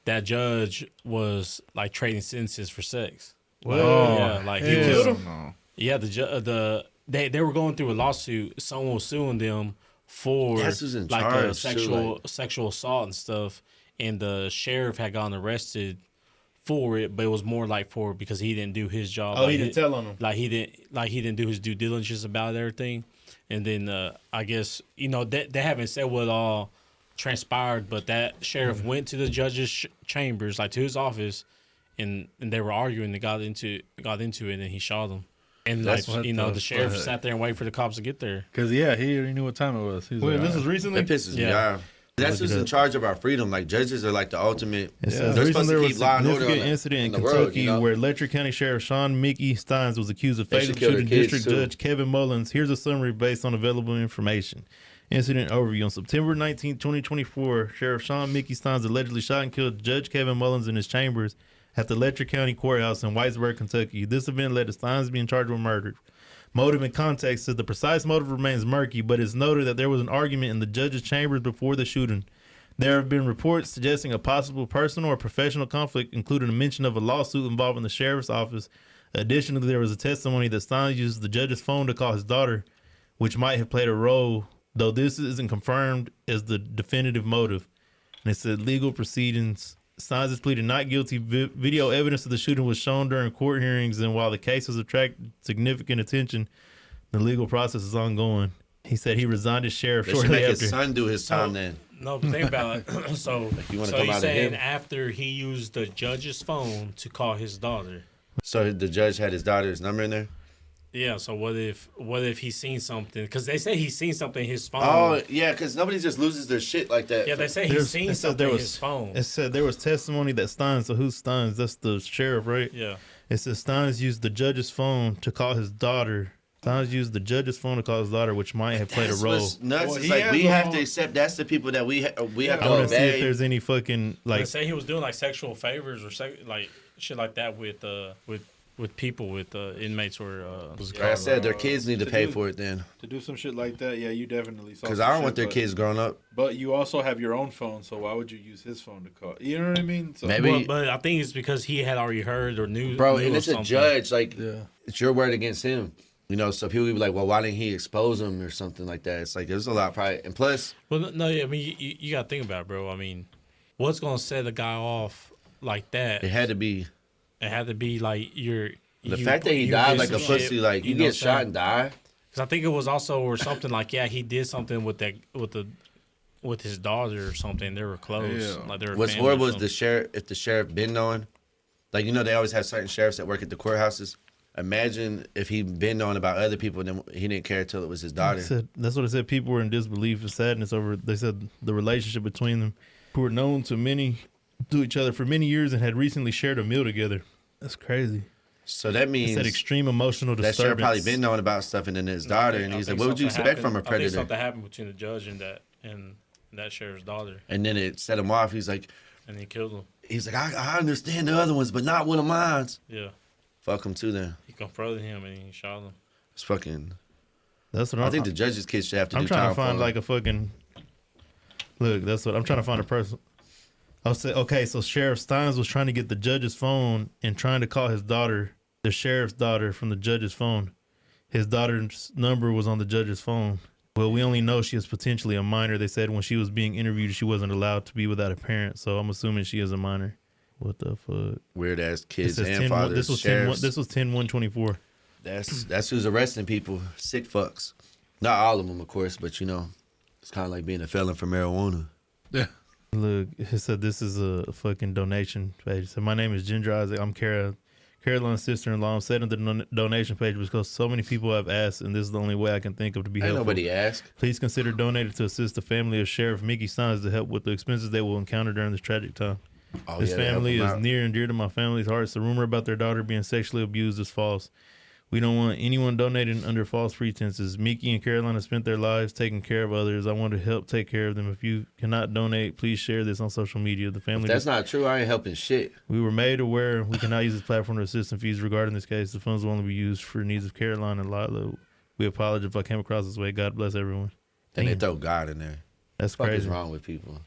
that judge was like trading sentences for sex. What? Yeah, like he killed was. him? Yeah, they were going through a lawsuit. Someone was suing them for That's who's in like charge, sexual assault and stuff, and the sheriff had gotten arrested for it, but it was more like for because he didn't do his job. Oh, like, he didn't tell on him. Like he didn't do his due diligence about everything, and then I guess they haven't said what all transpired, but that sheriff went to the judge's chambers, like to his office, and they were arguing. They got into it, and then he shot them. And That's like what the sheriff sat there and waited for the cops to get there. Because he already knew what time it was. Wait, this was recently. That pisses me Yeah. off. That's who's in charge of our freedom. Like judges are like the ultimate. It says They're recently supposed there to was keep a law and order significant incident in the world, Kentucky you know? where Letcher County Sheriff Sean Mickey Steins was accused of They fatally should kill their shooting kids, District too. Judge Kevin Mullins. Here's a summary based on available information. Incident overview. On September 19, 2024, Sheriff Sean Mickey Steins allegedly shot and killed Judge Kevin Mullins in his chambers at the Letcher County Courthouse in Whitesburg, Kentucky. This event led to Steins being charged with murder. Motive and context says the precise motive remains murky, but it's noted that there was an argument in the judge's chambers before the shooting. There have been reports suggesting a possible personal or professional conflict, including a mention of a lawsuit involving the sheriff's office. Additionally, there was a testimony that Steins used the judge's phone to call his daughter, which might have played a role, though this isn't confirmed as the definitive motive. And it said legal proceedings. Steins has pleaded not guilty. Video evidence of the shooting was shown during court hearings, and while the case has attracted significant attention, the legal process is ongoing. He said he resigned as sheriff They should shortly make after. his son do his time then. No, but think about it. So you wanna so come you're out of saying him? after he used the judge's phone to call his daughter. So the judge had his daughter's number in there? Yeah, so what if he's seen something? Because they say he's seen something in his phone. Oh, yeah, because nobody just loses their shit like that. Yeah, they say he's seen something in his phone. It said there was testimony that Steins, so who's Steins? That's the sheriff, right? Yeah. It says Steins used the judge's phone to call his daughter. Steins used the judge's phone to call his daughter, which might have played a That's role. what's nuts. Well, it's he like has we a have whole- to accept that's the people that we have I to want to see if obey. there's any fucking They like. say he was doing like sexual favors or like shit like that with people, with inmates or like I said, their kids need to pay for it then. To do some shit like that, yeah, you definitely saw. Because I don't want their kids growing up. But you also have your own phone, so why would you use his phone to call? You know what I mean? So, Maybe, but I think it's because he had already heard or knew. Bro, knew and it's something. a judge. Like, it's your word against him. You know, so people would be like, well, why didn't he expose him or something like that? It's like, there's a lot of pride. And plus... Well, no, I mean, you got to think about it, bro. I mean, what's going to set a guy off like that? It had to be... It had to be like The fact that he died like a pussy, like you get shot and die. Because I think it was also or something like he did something with his daughter or something. They were close. Yeah. Like they were. What's horrible is if the sheriff been knowing, like they always have certain sheriffs that work at the courthouses. Imagine if he been knowing about other people and then he didn't care until it was his daughter. That's what I said. People were in disbelief and sadness over. They said the relationship between them, who were known to each other for many years and had recently shared a meal together. That's crazy. So that means that extreme emotional disturbance. That sheriff probably been knowing about stuff and then his daughter, and he's like, "What would you expect from a predator?" I think something happened between the judge and that sheriff's daughter. And then it set him off. He's like, and he killed him. He's like, I understand the other ones, but not one of mine. Yeah. Fuck him too then. He confronted him and he shot him. It's fucking. That's what I think the judge's kids should have to do. I'm trying to find like a fucking. Look, that's what I'm trying to find a person. I'll say, okay, so Sheriff Steins was trying to get the judge's phone and trying to call his daughter, the sheriff's daughter, from the judge's phone. His daughter's number was on the judge's phone. Well, we only know she is potentially a minor. They said when she was being interviewed, she wasn't allowed to be without a parent. So I'm assuming she is a minor. What the fuck? Weird ass kids and fathers. This was 10/1/24. That's who's arresting people. Sick fucks. Not all of them, of course, but it's kind of like being a felon for marijuana. Yeah. Look, it said this is a fucking donation page. So my name is Ginger Isaac. I'm Caroline's sister-in-law. I'm setting the donation page because so many people have asked, and this is the only way I can think of to be helpful. Nobody asked. Please consider donating to assist the family of Sheriff Mickey Steins to help with the expenses they will encounter during this tragic time. This family is near and dear to my family's hearts. The rumor about their daughter being sexually abused is false. We don't want anyone donating under false pretenses. Mickey and Caroline have spent their lives taking care of others. I want to help take care of them. If you cannot donate, please share this on social media. The family. If that's not true, I ain't helping shit. We were made aware we cannot use this platform to assist in fees regarding this case. The funds will only be used for needs of Caroline and Lila. We apologize if I came across this way. God bless everyone. And they throw God in there. That's crazy. What is wrong with people?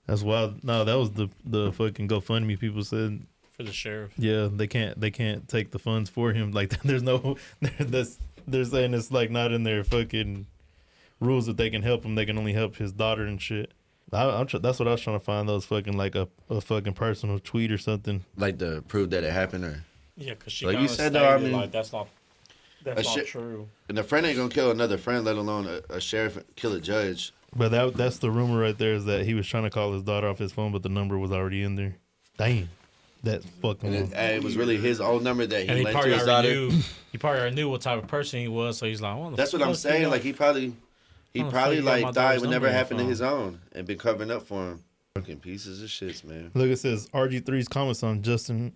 That's wild. No, that was the fucking GoFundMe people said. For the sheriff. Yeah, they can't take the funds for him. Like they're saying it's like not in their fucking rules that they can help him. They can only help his daughter and shit. That's what I was trying to find. Those fucking like a fucking personal tweet or something. Like to prove that it happened or. Yeah, because she like you said though. I mean, like that's not true. And a friend ain't gonna kill another friend, let alone a sheriff kill a judge. But that's the rumor right there, is that he was trying to call his daughter off his phone, but the number was already in there. Damn. That fucking. And it was really his old number that he lent to his daughter. He probably already knew what type of person he was, so he's like, that's what I'm saying. Like he probably like thought it would never happen to his own and been covering up for him. Fucking pieces of shit, man. Look, it says RG3's comments on Justin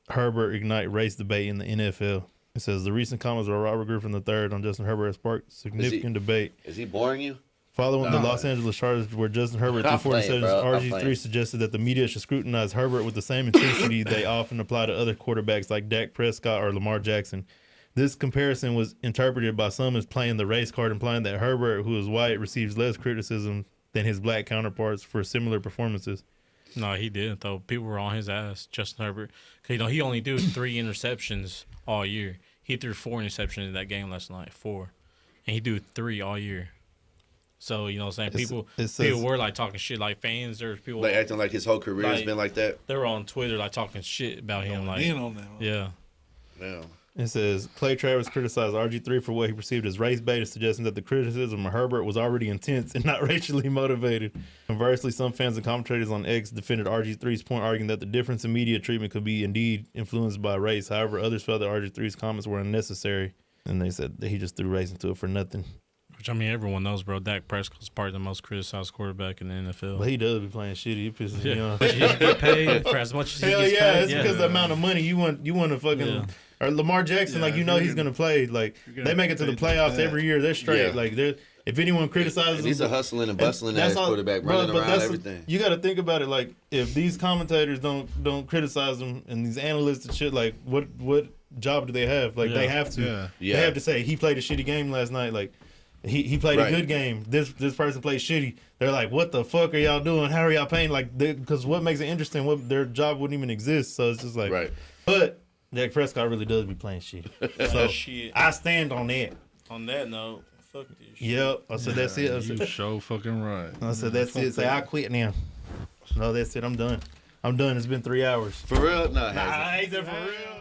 Herbert ignite race debate in the NFL. It says the recent comments by Robert Griffin III on Justin Herbert has sparked significant debate. Is he boring you? Following the Los Angeles Chargers, where Justin Herbert threw 47, RG3 suggested that the media should scrutinize Herbert with the same intensity they often apply to other quarterbacks like Dak Prescott or Lamar Jackson. This comparison was interpreted by some as playing the race card, implying that Herbert, who is white, receives less criticism than his black counterparts for similar performances. No, he didn't, though. People were on his ass, Justin Herbert. Because, he only threw 3 interceptions all year. He threw 4 interceptions in that game last night, 4. And he threw 3 all year. So, you know what I'm saying? People were, like, talking shit. Like, fans, there's people... Like, acting like his whole career has been like that? They were on Twitter, like, talking shit about him. Like, on that one. Yeah. Yeah. It says, Clay Travis criticized RG3 for what he perceived as race bait, suggesting that the criticism of Herbert was already intense and not racially motivated. Conversely, some fans and commentators on X defended RG3's point, arguing that the difference in media treatment could be indeed influenced by race. However, others felt that RG3's comments were unnecessary, and they said that he just threw race into it for nothing. Which, I mean, everyone knows, bro. Dak Prescott's probably the most criticized quarterback in the NFL. But he does be playing shitty. He pisses me off. But he get paid for as much as he gets paid. Hell yeah, it's because of the amount of money you want to fucking... Yeah. Or Lamar Jackson, like, he's going to play. Like, they make it to the playoffs every year. They're straight. Yeah. Like, If anyone criticizes and he's a hustling and bustling ass quarterback, running around everything. You got to think about it. Like, if these commentators don't criticize him and these analysts and shit, like, what job do they have? Like, they have to. Yeah. They have to say he played a shitty game last night. Like, he played a good game. This person played shitty. They're like, what the fuck are y'all doing? How are y'all paying? Like, because what makes it interesting? What their job wouldn't even exist. So it's just like, But Dak Prescott really does be playing shitty. So I stand on that. On that note. Fuck this shit. Yep. I said that's it. You so fucking right. I said that's it. Say I quit now. No, that's it. I'm done. It's been 3 hours. For real? No, I ain't for real.